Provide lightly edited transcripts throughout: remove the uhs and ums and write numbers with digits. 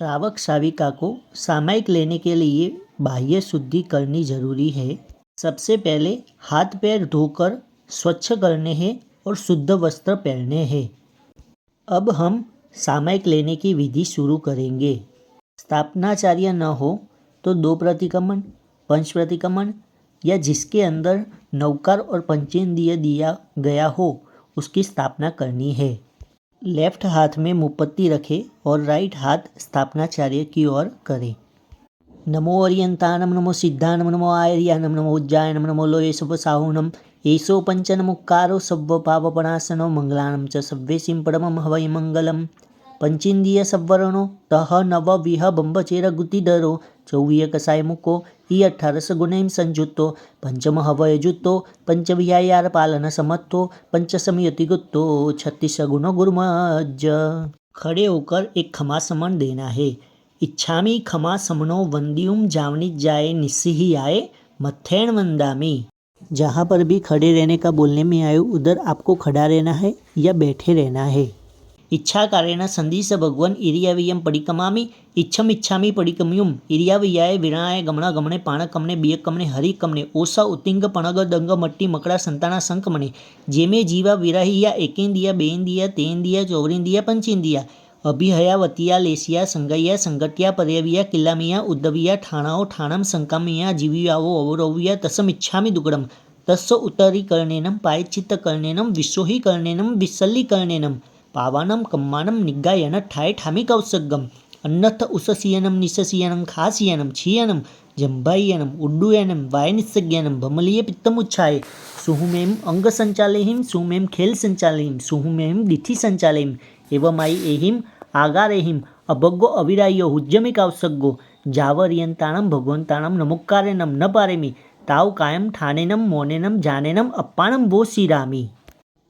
श्रावक श्राविका को सामायिक लेने के लिए बाह्य शुद्धि करनी जरूरी है। सबसे पहले हाथ पैर धोकर स्वच्छ करने हैं और शुद्ध वस्त्र पहनने हैं। अब हम सामायिक लेने की विधि शुरू करेंगे। स्थापनाचार्य न हो तो दो प्रतिक्रमण, पंच प्रतिक्रमण या जिसके अंदर नवकार और पंचेंद्रिय दिया गया हो उसकी स्थापना करनी है। लेफ्ट हाथ में मुपत्ति रखें और राइट हाथ स्थापनाचार्य की ओर करें। नमो अर्यंतानम, नमो सिद्धानम, नमो आर्यानम, नमो उज्जायनम, नमो लोये साहुनम, एसो पंचनमुक्कारो सव्व पापपणासनो मंगलानम च सव्वेसिं परमं हवै मंगलम। पंचेन्द्रिय सव्वरणो तह नव विह बंबचेर गुतिधरो चौवीय कसाय मुको ई 18 गुणैं संयुक्तो पंचम हवयजुक्तो पंचविहार पालन समर्थो पंच संयतिगुप्तो 36 गुण गुरुमज। खड़े होकर एक खमा समन देना है। इच्छामी खमा समनो वंदियुम जावनी जाए निस्सी आए मथेण वंदामी। जहाँ पर भी खड़े रहने का बोलने में आए उधर आपको खड़ा रहना है या बैठे रहना है। इच्छा कारेण संदिश भगवन इरियावियम पडिकमामी इच्छम इच्छामी पडिकम्युम इरियावियाय विरणाय गमना गमने पाण कमने बिय कमने हरि कमने ओसा उतिंग पणग दंग मट्टी मकड़ा संताना संकमने जेमे जीवा विराहिया एकेंदिया बेंदिया तेंदिया चौरिंदिया पंचेंदिया अभिहया वतिया लेसिया संगैया संगटिया पर्यविया किल्लामिया उद्दविया ठाणाओ ठाणम संकामिया जीवियावो अवरविया तसम इच्छामि दुगड़म तस्स उत्तरी कर्णेनम पायचित्त कर्णेनम विश्वहि कर्णेनम विसल्ली कर्णेनम पावानम कम्मानम निगायन ठाय ठामी कौसगम अन्नथ उससियनम निससियनम खासियनम छियनम जंभायनम उड्डुयनम वायनिसज्ञनम भमलीय पित्तमुच्छाय सुहुमेम अंग संचालयिम सुहुमेम खेल संचालयिम सुहुमेम दिथि संचालयिम एवमाई एहिम आगारेहिम अभग्गो अविरायो हुज्जमे कौसग्गो जावर्यंताणम भगवंताणम नमुक्कारेणम न पारेमी ताव कायम ठानेनम मोनेनम जानेनम अप्पाणम वो सिरामी।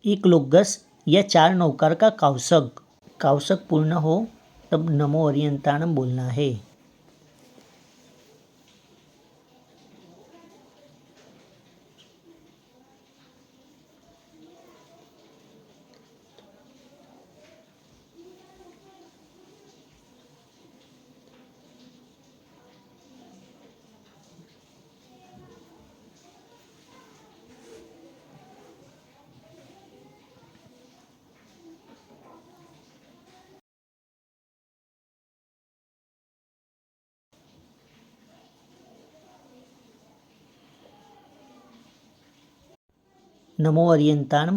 एक लोगस या 4 नौकार का काउसक पूर्ण हो तब नमो अर्यंताणम बोलना है। नमो अर्यंताणम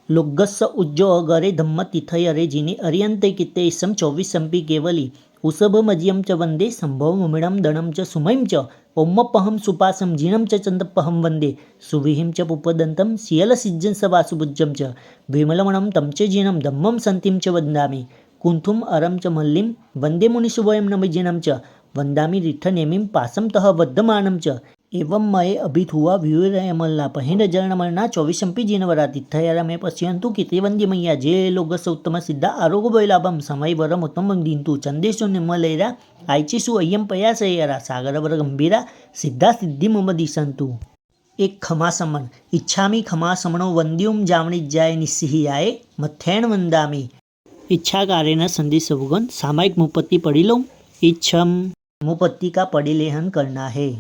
लोगस्स उज्जो अगरे धम्म तिथयरे जिने अर्यंते किते इसम 24 संपी केवली उसभ मज्यम च वंदे संभव मुमिणम दणम च सुमयम च ओम्मपहम सुपासम जिनम च चंदपहम वंदे सुविहिम च पुपदंतम सियल सिज्जन सवासुभुज्जम च विमलमणम तम च जिनम धम्मम संतिम च वंदामि कुंथुम अरम च मल्लिम वंदे मुनिशुभयम नमिजिनम च वंदामि रिठनेमिम पासम तह वद्धमानम च एवं मये अभित हुआ व्यूरयमल्ला पहेंड जरणमलना 24 जीनवरा तिथयरा में पश्यंतु किते वंद्य मैया जे लोगस उत्तम सिद्धा आरोग्य बैलाभम समय वरम उत्तम दींतु चंदेशु निर्मलेरा आयचिसु अय्यम पयासयरा सागर वर गंभीरा सिद्धा सिद्धि मम दिशंतु। एक खमा समन इच्छामी खमा समणो वंद्युम जावणी जाय निस्सी आए मथेण वंदामी। इच्छा कारेण संदेश भगवन सामायिक मुपत्ति पढ़ी लो। इच्छम मुपत्ति का परिलेहन करना है।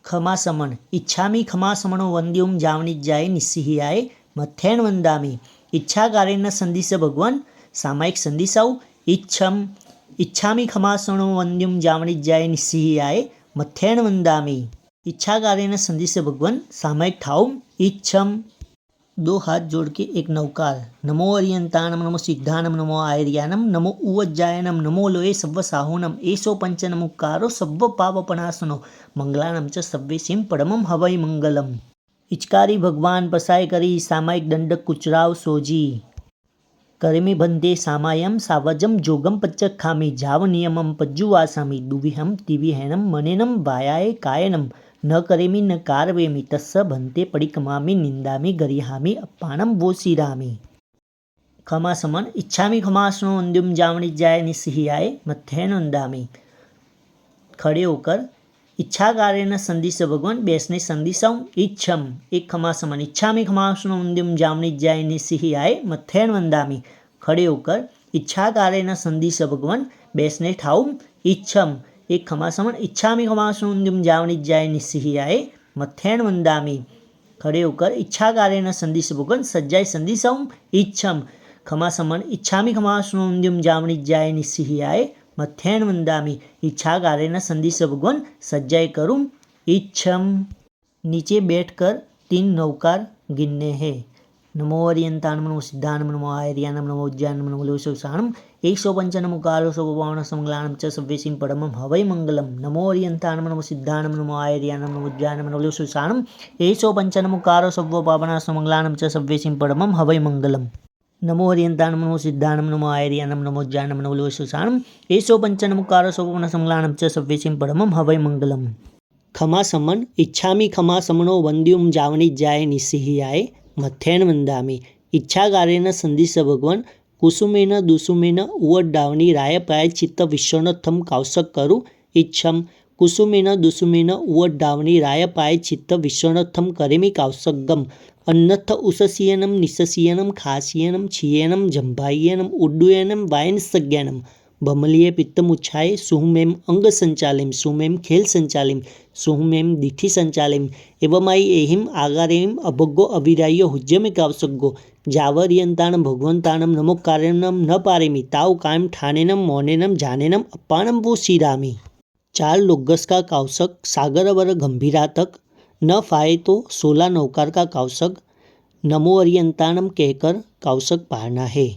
खमा समन इच्छामी खमा समणो वंद्युम जावणी जाय निस्सी आए मथेण वंदामी। इच्छा कारेण संदिश भगवान सामायिक संदिशाओ इच्छामी खमा समणो वंद्युम जावणी जाय निस्सी आए मथेण वंदामी। इच्छा कारेण संदिश भगवान सामायिक ठाउम इच्छम। 2 हाथ जोड़ के एक नवकार नमो अर्यंताणम, नमो सिद्धानम, नमो आर्यानम, नमो उज्जायनम, नमो लोये सव्व साहुनम, एसो पंचनमुक्कारो सव्व पापपणासनो मंगलानम च सव्वेसिं परमं हवै मंगलम। इचकारी भगवान पसाय करी सामायिक दंडक कुचराव सोजी करेमी बंदे सामायम सावजम जोगम पच्चक खामी जाव नियमम पज्जुवासामी दुविहम तिविहैनम मनेनम वायाय कायनम न करेमी न कारवेमी तस्स भंते पडिकमामी निंदामी गरिहामी अप्पाणम वो सिरामी। खमासमन इच्छामि खमासनो वंद्युम जावणी जाय निस्सिहियाय मथ्थेन वंदामि। खड़े होकर इच्छाकारेण संधिस भगवान बेसने संधिसम इच्छम। एक खमासमन इच्छामि खमासनो वंद्युम जावणी जाय निस्सिहियाय मथ्थेन वंदामि। खड़े होकर इच्छाकारेण संधिस भगवान बेसने ठाऊम इच्छम। एक खमासमन इच्छामि खमासनो वंद्युम जावणी जाय निस्सिहियाय मथ्थेन वंदामि। खड़े होकर इच्छाकारेण संधिस भगवान सज्जाय संधिसम इच्छम। खमासमन इच्छामि खमासनो वंद्युम जावणी जाय निस्सिहियाय मथ्थेन वंदामि। इच्छाकारेण संधिस भगवान सज्जाय करूं इच्छम। नीचे बैठकर 3 नवकार गिनने हैं। नमो अर्यंताणम नमो सिद्धाणम नमो आयर्याणम नमो उज्जैनम नमो लोशोषाणम 155 मुकालो सोपवाण समगलाणम च सव्यसिम परमम हवै मंगलम। नमो अर्यंताणम नमो सिद्धाणम नमो आयर्याणम नमो उज्जैनम नमो लोशोषाणम 155 मुकालो सोपवाण समगलाणम च सव्यसिम परमम हवै मंगलम। नमो अर्यंताणम नमो सिद्धाणम नमो आयर्याणम नमो उज्जैनम नमो लोशोषाणम 155 मुकालो सोपवाण समगलाणम च सव्यसिम परमम हवै मंगलम। खमासमन इच्छामि खमासमनो वंद्युम जावणी जाय निस्सिहियाय मथ्थेन वंदामि। इच्छाकारेण संधिस भगवान कुसुमेन दुसुमेन उवड्डावणी रायपाय चित्त विश्वनथम कावसक करू इच्छम। कुसुमेन दुसुमेन उवड्डावणी रायपाय चित्त विश्वनथम करेमि कावसगम। अन्नथ उससीयनम निससीयनम खासीयनम छियेनम जंभायेनम उड्डुयेनम वायनसज्ञानम बमलिये पित्तमुच्छाय सुहुमेम अंग संचालिम सुमेम खेल संचालिम सुहुमेम दिठि संचालिम एवमाई एहिम आगारेम अभग्गो अविरायो हुज्यमे कावसग्गो जावर्यंताणम भगवंताणम नमोकारेणम न पारेमि ताव कायम ठानेनम मौनेनम जानेनम अप्पाणम वो शिरामि। 4 लोग्गस का कावसक सागरवर गंभीरा तक न फाए तो 16 नौकार का कावसक नमो अर्यंताणम कहकर कावसक पारना है।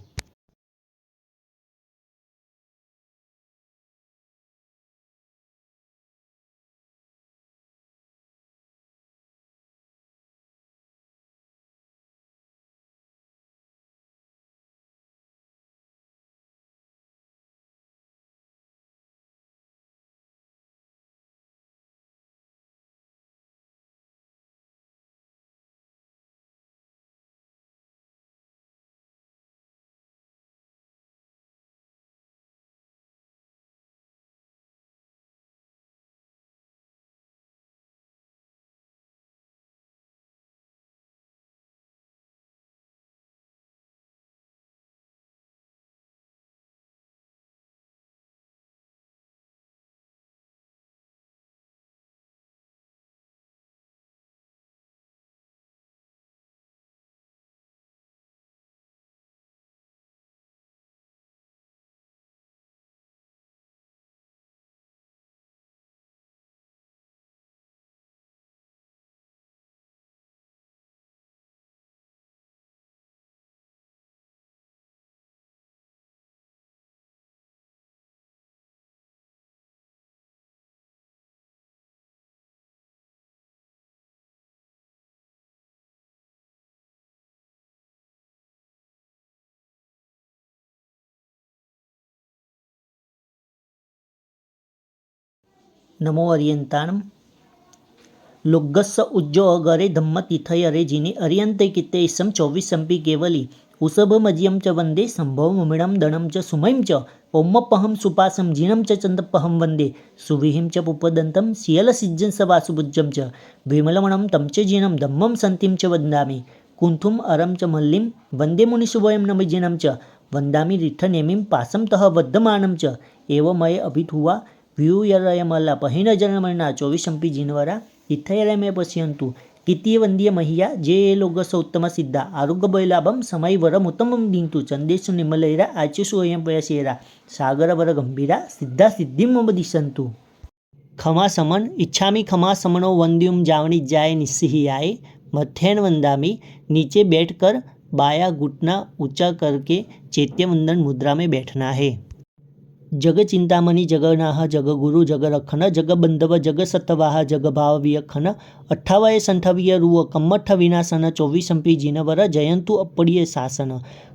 नमो अर्यंताणम लोग्गस्स उज्जो अगरे धम्म तिथयरे जिने अर्यंते किते इसम 24 संपी केवली उसभमज्यम च वंदे संभवमिणम दणम च सुमयम च ओम्मपहम सुपासम जीणम च चंदपहम वंदे सुविहिम च पुपदंतम सियलसिज्जं स वासुभुज्जम च विमलमणम तम च जीणम धम्मम संतिम च वंदामि कुंथुम अरम च मल्लिम वंदे मुनिशुभयम नमजिणम च वंदामि रिठनेमिं पासम तह वद्धमानम च एवमय अभिथुवा व्यूयरयमला पहिन जनमना 24 संपी जीनवरा इथयरमे पश्यंतु कितीय वंद्य महिया जे लोगस उत्तम सिद्धा आरोग्य बैलाभम समय वरम उत्तमम दिंतु चंदेशु निमलैरा आचुषु अयम पयसेरा सागर वर गंभीरा सिद्धा सिद्धिम मम दिशंतु। खमा समन इच्छामि खमा समनो वंद्युम जावणी जाय निस्सिहियाय मथ्थेन वंदामि। नीचे बैठकर बाया घुटना ऊंचा करके चैत्यवंदन मुद्रा में बैठना है। जग चिंतामणि जगन्नाथ जग गुरु जग रखन जग बंधव जग सतवाह जग भाव वियखन 58 संठवीय रुव कम्मठ विनाशन 24 संपी जीनवर जयंतु अपड़िय शासन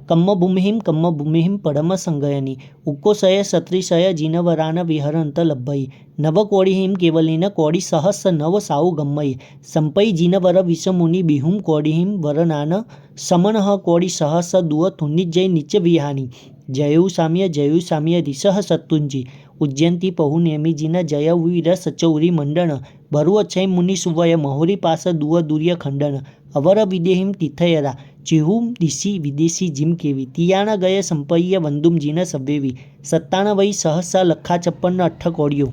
कम्मभूमिं परमसंगयनि उक्कोशय सत्रिशय जिनवरान विहरन्त लभ्भयि नवकोडिहिं केवलेन कोडिसहस्र नव साउ गम्मयि संपयि जिनवर विषमुनि बिहुं कोडिहिं वरनान समनः कोडिसहस्र दुव थुन्निजय निच विहानि जयु साम्य ऋषः सत्तुंजी उज्जयंती पहुनेमि जिन जय वीर सचौरी मंडन बरु अक्षय मुनि सुवय महुरी पास दुव दुर्य खंडन अवर विदेहिं तीर्थयरा चिहुं दिशि विदेशी जिम केवी तियाना गय संपय्य वंदुम जिन सवेवी 97 सहस्र लखा 56 अट्ठ कोडियो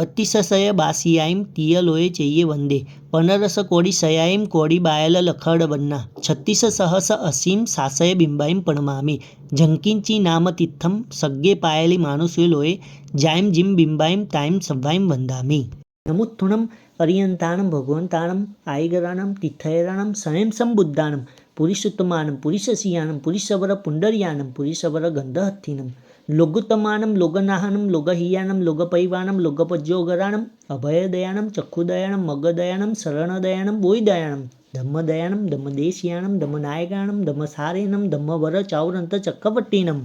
32 बासियाईम तियलोए चेये वंदे 15 कोडी सयाईम कोडी बायल लखड वन्ना 36 सहस्र असीम सासय बिंबाईम पणमामी झंकिंची नाम तीर्थम सग्गे पायली मानुषुलोए जायम जिम बिंबाईम ताईम सव्वाईम वंदामी नमुत्थुणम अरियंताणम भगवंताणम आयगराणम तीर्थयराणम स्वयं संबुद्धाणम पुरुषोत्तमानम पुरुषसियानम पुरुषवर पुंडरियानम पुरुषवर गंधहत्थिनम लोगोत्तमानम लोगनाहनम लोगहियानम लोगपैवानम लोगपज्योगराणम अभयदयानम चक्षुदयानम मगदयानम शरणदयानम बोयदयानम धम्मदयानम धम्मदेशियानम धम्मनायकानम धम्मसारेनम धम्मवर चावरंत चक्रवर्तीनम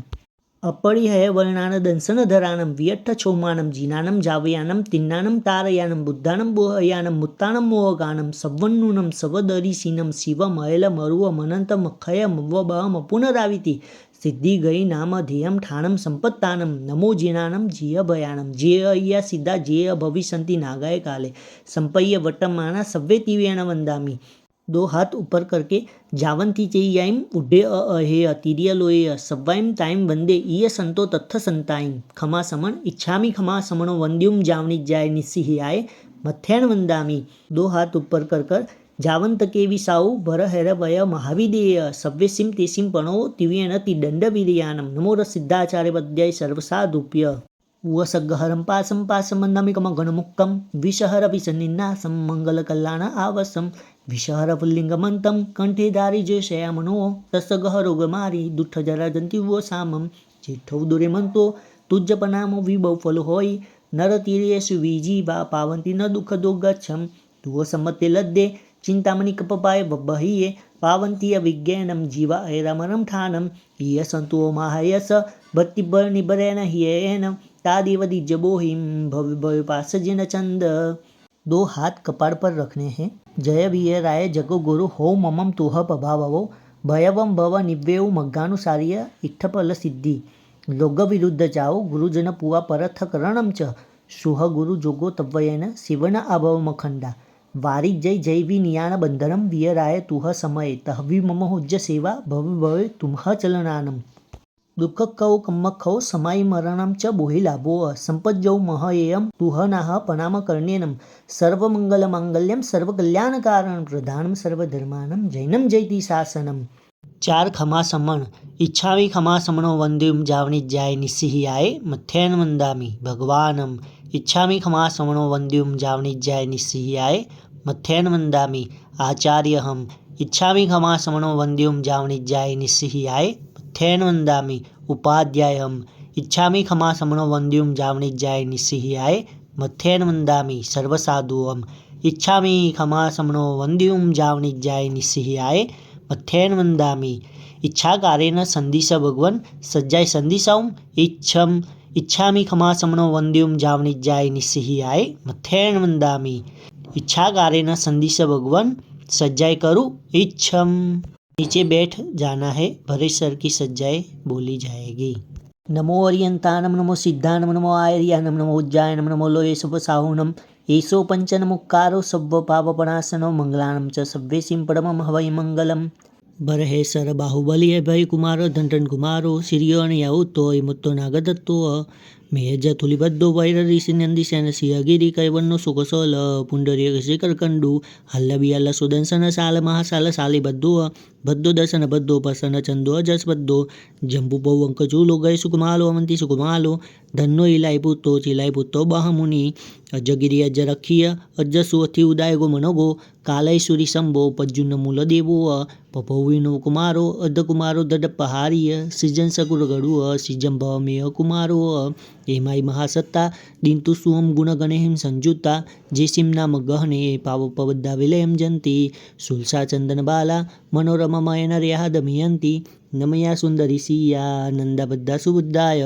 अपरिहय वर्णान दंसनधरानम वियट्ठ चौमानम जीनानम जावयानम तिन्नानम तारयानम बुद्धानम बोहयानम मुत्तानम मोहगानम सवन्नुनम सवदरिसीनम शिवमयल मरुव मनंत मखय मवबहम पुनराविति सिद्धि गई नाम ध्येयम ठाणम संपत्तानम नमो जिनानम जिय भयानम जिय अय्या सिद्धा जिय भविष्यंति नागाय काले संपय्य वटमाना सव्वे तिवेण वंदामी 2 हाथ ऊपर करके जावंती चेय्याईम उड्डे अहे अतिरिय लोय सव्वाईम ताईम वंदे ईय संतो तत्थ संताईम खमा समण इच्छामी खमा समणो वंद्युम जावनी जाय निस्सिहियाय मथ्यान वंदामी 2 हाथ ऊपर कर जावंत के विसाऊ भर हेर वय महाविदेय सव्यसिम तेसिम पणो तिव्येण तिदंड विरियानम नमोर सिद्धाचार्य पद्याय सर्वसाधुप्य वसगहरम पासम पासमंदमिकम गणमुक्कम विषहर विसन्निन्नासम मंगलकल्याण आवसम विषहर पुल्लिंगमंतम कंठे दारी जयशयामनो तसगहरोगमारी दुठ जराजंती वो सामम चिठ्ठौ दुरे मंतो तुज्जपनामो विभव फल होई नर तीरेषु विजी वा पावंती न दुख दोगच्छम तुव सम्मते लद्दे चिंतामणि कपपाय बहिये पावंती अविज्ञानम जीवा ऐरामरम ठानम य संतो महायस भक्तिबर निबरेन हियेन तादेव दिज्जबोहिम भव्य भव्य पासजन चंद 2 हाथ कपाड़ पर रखने हैं जय वीर राय जगो गुरु हो ममम तुह पभावो भयवम भव निव्येव मग्गानुसार्य इट्ठफल सिद्धि लोग विरुद्ध जाओ गुरुजन पुआ परथ करणम च सुह गुरु जोगो तव्वयेन शिवन अभव मखंडा वारी जय जैवी नियाण बंधनम वीराय तुह समय तहवी मम हुज्ज सेवा भवि भवे तुम्ह चलनानम दुःख कौ कम्मखौ समाई मरणम च बोहि लाभो संपज्जौ महयेयम तुह नाह पनाम कर्णेनम सर्वमंगल मांगल्यम सर्वकल्याणकारणं प्रधानम सर्वधर्मानं जैनम जयति शासनम 4 खमा समण इच्छामी खमा समणो वंद्युम जावनी जाय निस्सिहियाय मथ्यान वंदामी भगवानम इच्छामी खमा समणो वंद्युम जावनी जाय निस्सिहियाय मथ्यान वंदामी आचार्यहम इच्छामी खमा समणो वंद्युम जावनी जाय निस्सिहियाय मथ्यान वंदामी उपाध्यायहम इच्छामी खमा समणो वंद्युम जावनी जाय निस्सिहियाय मथ्यान वंदामी सर्वसाधुहम इच्छामी खमा समणो वंद्युम जावनी जाय निस्सिहियाय मथ्यान वंदामी इच्छाकारेण संदिश भगवन सज्जाय संदिशाऊं इच्छामी खमा समणो वंद्युम जावनी जाय निस्सिहियाय मथ्यान वंदामी इच्छाकारेण संदिश भगवन सज्जाय करूँ इच्छम। नीचे बैठ जाना है भरे सर की सज्जाएं बोली जाएगी। नमो अरियंतानम नमो सिद्धानम नमो आयर्यानम नमो उज्जायनम नमो लोये साहुनम एसो पंचनमुक्कारो सव्व पापपणासनो मंगलानम च सव्वेसिं परमं हवै मंगलम। बरहे सर बाहुबली भय कुमार धंटन कुमारो सिरियोन याउतो मुत्तो नागदत्तो मेज थुलिबद्धो वैर ऋषि नंदिसेन सिंहगिरी कैवन्नो सुखसोल पुंडरीक शिखर कंडू हल्ल बियल सुदंसन साल महासाल सालिबद्धो बद्धो दर्शन बद्धो पसन चंदो अजस बद्धो जंबू पौवंक चूलो गए सुकुमालो अमंती सुकुमालो धन्नो इलाई पुत्तो चिलाई पुत्तो बहमुनि अजगिरी अज रखिय अज सुअथि उदाय गो मनोगो कालैश्वरी शंभो पज्जुन मूल देवो पपौविनो कुमारो अध कुमारो दड पहारिय सृजन सकुर गड़ुअ सृजन भवमेय कुमारो हेमाई महासत्ता दीन्तु सुवम गुणगणेहिं संयुता जेसिं नाम गहने पावपवद्दा विलयं जन्ति सुलसा चन्दनबाला मनोरममयनर्याः दमयन्ति नमया सुन्दरी सिया नन्दाबद्धा सुबुद्धाय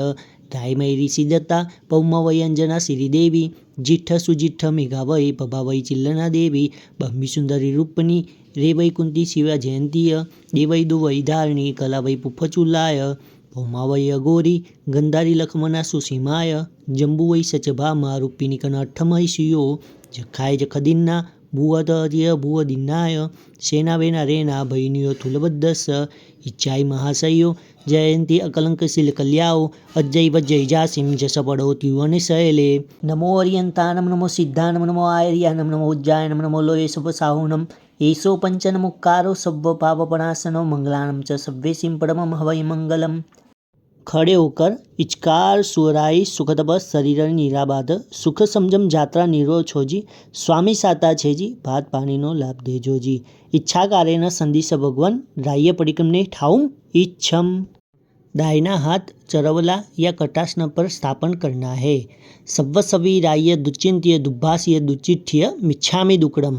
धायमयी ऋषिदत्ता पौमवयञ्जना श्रीदेवी जिठ्ठ सुजिठ्ठ मेघा वै पभा वै चिल्लना देवी बह्मी सुन्दरी रूपनी रे वै कुन्ती शिवा जयन्तीय देवै दुवै धारिणी कला वै पुफचुलाय भौमा वै अघोरी गंधारी लक्ष्मणा सुसीमाय जम्बू वै सचभामा रूपिणी कनठमय शियो जखाय जखदिन्ना भुवतर्य भुवदिन्नाय सेना वेना रेना भैनियो थुलबद्धस इच्छाय महाशयो जयंती अकलंकशील कल्याओ अजय वजय जासिम जस पड़ोति वने शैले नमो अर्यंतानम नमो सिद्धानम नमो आर्यानम नमो उज्जायनम नमो लोये साहुनम एसो पंचनमुक्कारो सब्ब पापपणासनो मंगलानम च सव्येसिं परमं हवै मंगलम। खड़े होकर इचकार सुराई सुखतप शरीर निराबाध सुख समझम जात्रा निरो छोजी स्वामी साता छेजी भात पानीनो लाभ देजोजी इच्छा कार्य संदिश भगवान राह्य परिक्रमने ठाऊम इच्छम। दाहिना हाथ चरवला या कटासन पर स्थापन करना है। सव्वसवी राह्य दुचिंत्य दुभाषीय दुचिठ्य मिच्छामि दुकड़म।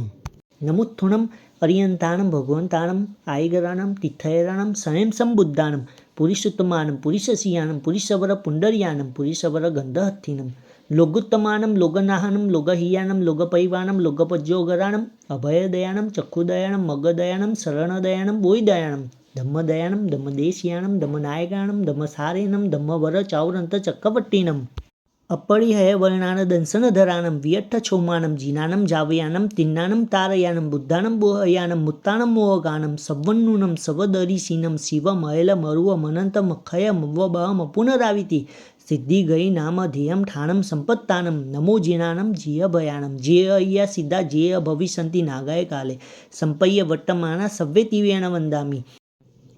नमुत्थुणम अर्यंतानम भगवंतानम आयगरानम तीर्थयरानम स्वयं संबुद्धानम पुरुषोत्तमानम पुरुषसियानम पुरुषवर पुंडरियानम पुरुषवर गंधहत्थिनम लोगोत्तमानम लोगनाहनम लोगहियानम लोगपैवानम लोगपज्योगरानम अभयदयानम चक्षुदयानम मगदयानम शरणदयानम बोयदयानम धम्मदयानम धम्मदेशियानम धम्मनायकानम धम्मसारेनम धम्मवर चावरंत चक्रवर्तीनम अपरिहय वर्णान दंसनधरानम वियट्ठ छौमानम जीनानम जावयानम तिन्नानम तारयानम बुद्धानम बोहयानम मुत्तानम मोहगानम सवन्नूनम सवदरिशीनम शिवमयल मरुव मनंत मखय मवबहम पुनराविति सिद्धि गई नाम ध्येयम ठाणम संपत्तानम नमो जीनानम जिय भयानम जेय अय्या सिद्धा जेय भविष्यन्ति नागाय काले संपय्य वर्तमाना सव्यतिवेण वंदामि।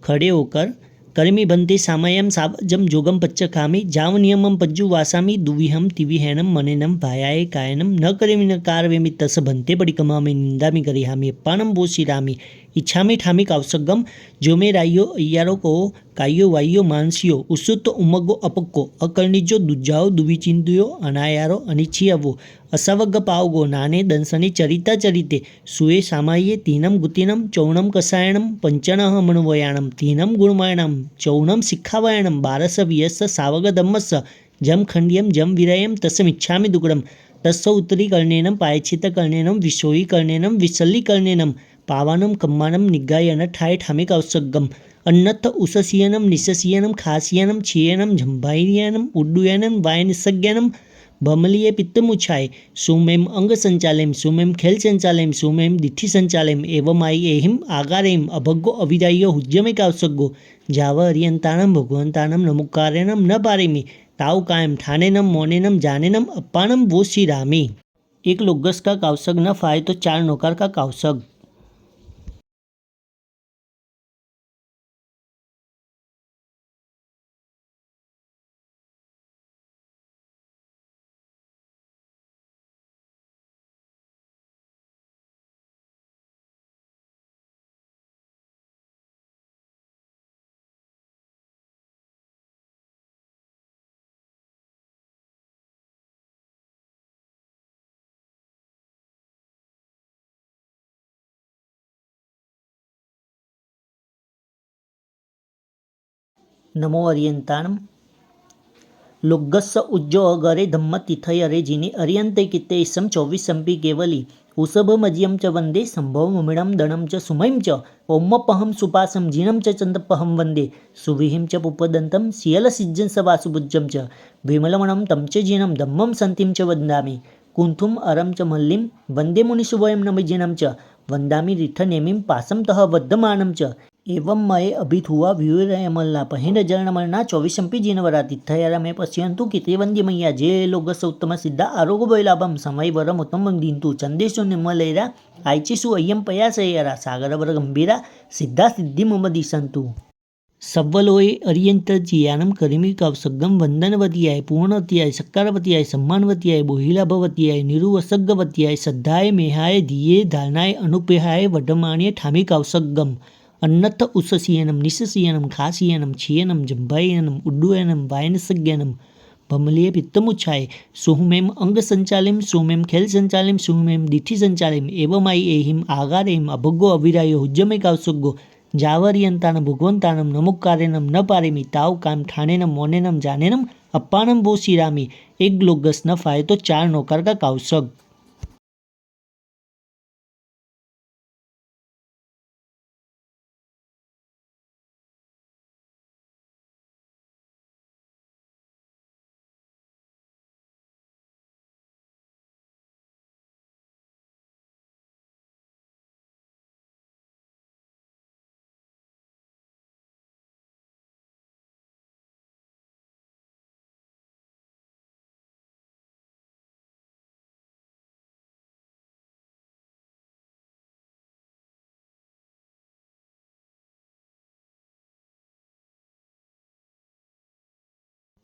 खड़े होकर कर्मी बनते सामयम सावजम जोगम पच्चकामी जाव नियमम पज्जु वासामी दुविहम तिविहेनम मनेनम भायाय कायनम न करेमि न कारवेमि तस बनते परिकमामि निंदामि करिहामि अप्पानम बोशिरामि इच्छामि ठामि कावसगम जो में रायो अय्यारो को कायो वायो मानसियो उसुत उमगो अपक्को अकर्णिजो दुजाओ दुविचिंतुयो अनायारो अनिच्छियवो असावग पावगो नाने दंसनि चरिता चरिते सुए सामाये तीनम गुतिनम चौणम कसायणम पंचनः मणुवयाणम तीनम गुणमायणम चौणम शिक्षावयणम बारस वियस सावग धम्मस जम खंडियम जम विरयम तस्मिच्छामि दुगड़म तस्स उत्तरी कर्णेनम पायच्छित कर्णेनम विशोई कर्णेनम विसल्ली कर्णेनम पावानम कम्मानम निगायन ठाय ठामिक औसगम अन्नथ उससियनम निससियनम खासियनम छियनम झंभाइयनम उड्डुयनम वायनिसज्ञनम बमलीय पित्तमुछाय सुमेम अंग संचालयम सुमेम खेल संचालयम सुमेम दिठि संचालयम एवं आई एहिम आगारेम अभग्गो अविदायो हुज्यमे कावसग्गो जाव अर्यंतानम भगवंतानम नमुकारेनम न पारेमी ताव कायम ठानेनम मोनेनम जानेनम अप्पानम वो श्रीरामी। एक लोगस का कावसग न फाए तो 4 नौकर का कावसग। नमो अर्यंतानम लोगस्स उज्जो अगरे धम्म तिथयरे जिने अर्यंते किते इसम 24 संपी केवली उसभ मज्यम च वंदे संभव मुमिणम दणम च सुमयम च ओम्मपहम सुपासम जिनम च चंदपहम वंदे सुविहिम च पुपदंतम सियल सिज्जन सवासुभुज्जम च विमलमणम तम च जिनम धम्मम संतिम च वंदामि कुंथुम अरम च मल्लिम वंदे मुनिशुभयम नमजिनम च वंदामि रिठनेमिम पासम तह वद्धमानम च एवं मये अभित हुआ व्यूरयमलना पहिन जरणमलना 24 जीनवरा तिथयरा में पश्यंतु कितेवंद्य मैया जे लोगस उत्तम सिद्धा आरोग्य वैलाभम समय वरम उत्तम दींतु चंदेशु निर्मलेरा आयचिसु अय्यम पयासयरा सागरवर गंभीरा सिद्धा सिद्धि मम दिशंतु सव्वलोए अर्यंत जियानम करिमी कवसगम वंदनवतीयाय पूर्णवतीयाय सक्कारवतीयाय सम्मानवतीयाय बोहिलाभवतीयाय निरुवसग्गवतीयाय श्रद्धाय मेहाय धीये धारणाय अनुपेहाय वडमाण्य ठामी कवसगम अन्नथ उससियनम निससियनम खासियनम छियनम जंभायनम उड्डुयनम वायनसज्ञनम भमलीय पित्तमुच्छाय सुहुमेम अंग संचालिम सुमेम खेल संचालिम सुहुमेम दिठी संचालिम एवमाई एहिम आगारेहिम अभगो अविरायो हुज्जमे कावसुगो जावर्यंतानम भगवंतानम नमुक्कारेनम न पारेमी ताव काम ठाणेनम मोनेनम जानेनम अप्पानम वो शिरामी एक ग्लोगस न फाये तो 4 नौकर का कावसग।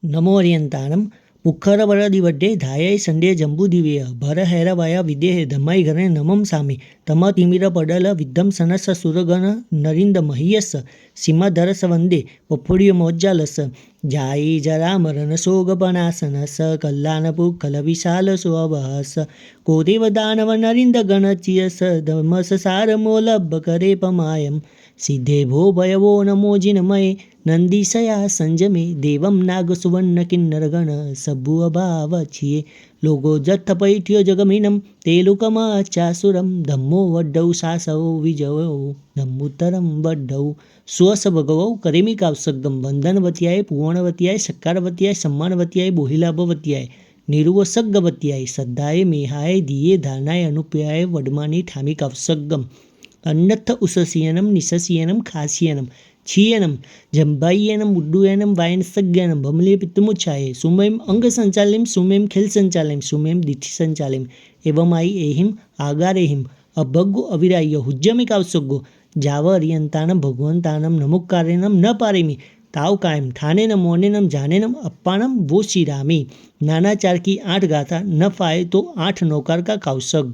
नमो अर्यंतानम मुखरवरदिवड्डे धायै संडे जंबुदिव्य भरहैरवाया विदेह धमाई घरे नमम सामी तम तिमिर पडल विद्धम सनस सुरगण नरिंद महीयस सीमाधरस वंदे पफुड़िय मोज्जालस जाई जरा मरण सोगपनासनस कल्याण पुखल विशाल सुअवहस कोदेव दानव नरिंद गणचियस धमस सार मोलभ करे पमायम सिद्धे भो भयवो नमो जिनमये नंदीसया संजमे देवम नाग सुवर्ण किन्नर गण सबु अभाव छिये लोगो जत्थ पैठ्यो जगमिनम तेलुकमाचासुरम धम्मो वड्डौ सासौ विजयो धम्मुतरम वड्डौ सुअस भगवौ करेमी कावसगम बंधनवत्याय पुवणवत्याय सक्कारवत्याय सम्मानवत्याय बोहिलाभवत्याय निरुवसग्गवत्याय श्रद्धाय मेहाय दिये धारणाय अनुप्याय वडमानी ठामी कावसगम अन्नथ उससियनम निससियनम खासियनम क्षीयनम जंबायनम उड्डुयनम वायनसज्ञानम भमलीय पित्तमुच्छाय सुमेम अंग संचालिम सुमेम खेल संचालिम सुमेम दिठी संचालिम एवमाई एहिम आगारेहिम अभग्गो अविरायो हुज्जमे कावसगो जाव अर्यंतानम भगवंतानम नमुक्कारेनम न पारेमी ताव कायम ठाणेनम मोनेनम जानेनम अप्पानम वो शिरामी नाना 4 की 8 गाथा न फाए तो 8 नौकार का कावसग।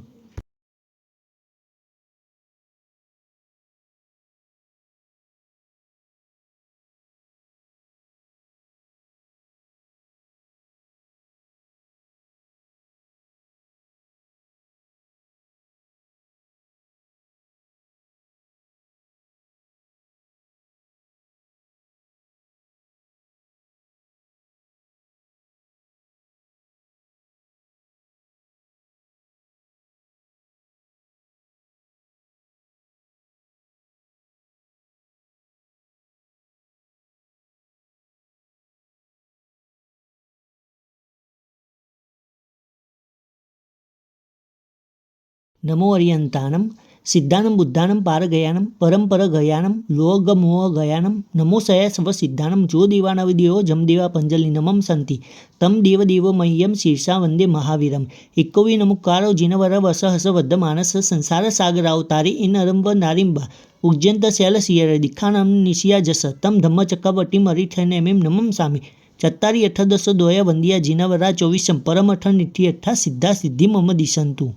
नमो अर्यंतानम सिद्धानम बुद्धानम पारगयानम परंपर गयानम लोगमोह गयानम नमो सया स्व सिद्धानम जो देवानविदेव जम देवा पंजलि नमम संति तम देव देव मह्यम शीर्षा वंदे महावीरम इक्कोवी नमुक्कारो जिनवर वस हस वद्ध मानस संसार सागरावतारी इन अरंब नारिंबा उज्जंत शैल सियर दिखानम निशिया जस तम धम्म चक्कवटी मरीठनेमिम नमम सामी चत्तारी 8 दोया वंदिया जिनवरा 24 परम 8 निठी 8 सिद्धा सिद्धि मम दिशंतु।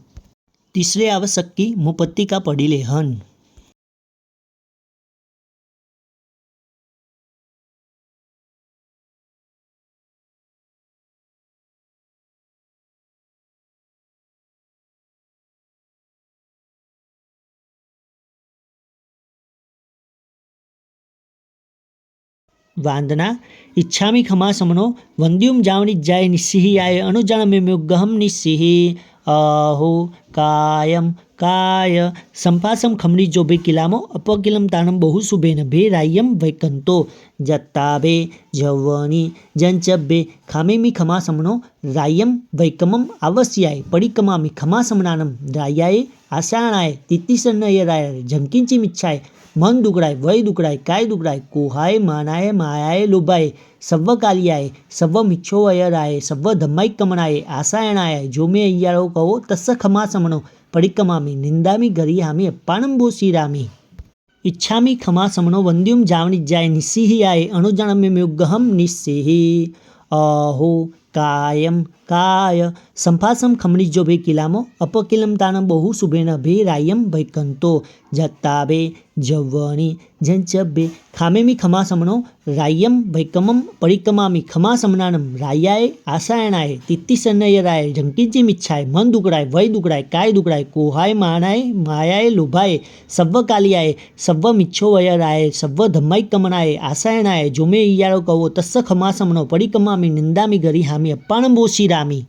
तीसरे आवश्यक की मुपत्ति का पड़िले हन। वांदना इच्छामि खमा समनो वंद्युम जावनिज्जाय निस्सिहियाय अनुजानम्युगहम निस्सिहि अहो कायम काय संपासम खमरी जोबे किलामो अपकिलम तानम बहु सुबेन भे रायम वैकंतो जत्ताबे जवनी जंचबे खामेमी खमा समनो रायम वैकमम आवस्याय पडिकमामि खमा समनानम रायाय आशाणाय तितिसन्नयराय झंकिंची मिच्छाय मन दुकड़ाय वय दुकड़ाय काय दुकड़ाय कोहाय मानाय मायाय लोभाय सव्व कालियाय सव्व मिच्छोवयराय सव्व धम्माई कमणाय आसायणाय जो मे अय्यारो कहो तस्स खमा समनो पडिकमामि निंदामि गरिहामि अप्पाणंबो श्रीरामी इच्छामि खमा समनो वंद्युम जावनिज्जाय निस्सिहियाय अणुजानम्युगहम निस्सिहि अहो कायम काय संपासम खमरी जो भे किलामो अपकिलम तानम बहु सुबेन भे रायम वैकंतो जत्ताभे जव्वनि झंचभे खामेमि खमासमनो राय्यम वैकमम परिकमामि खमासमनानम रायाय आसायणाय तित्तिसन्नयराय झंकिंचिमिच्छाय मन दुकड़ाय वय दुकड़ाय काय दुकड़ाय कोहाय मानाय मायाय लोभाय सव्व कालियाय सव्व मिच्छो वयराय सव्व धम्माय कमनाय आसायणाय जोमे इयारो कहो तस्स खमासमनो परिकमामि निंदामि गरिहामि अप्पाणं बोशिरामि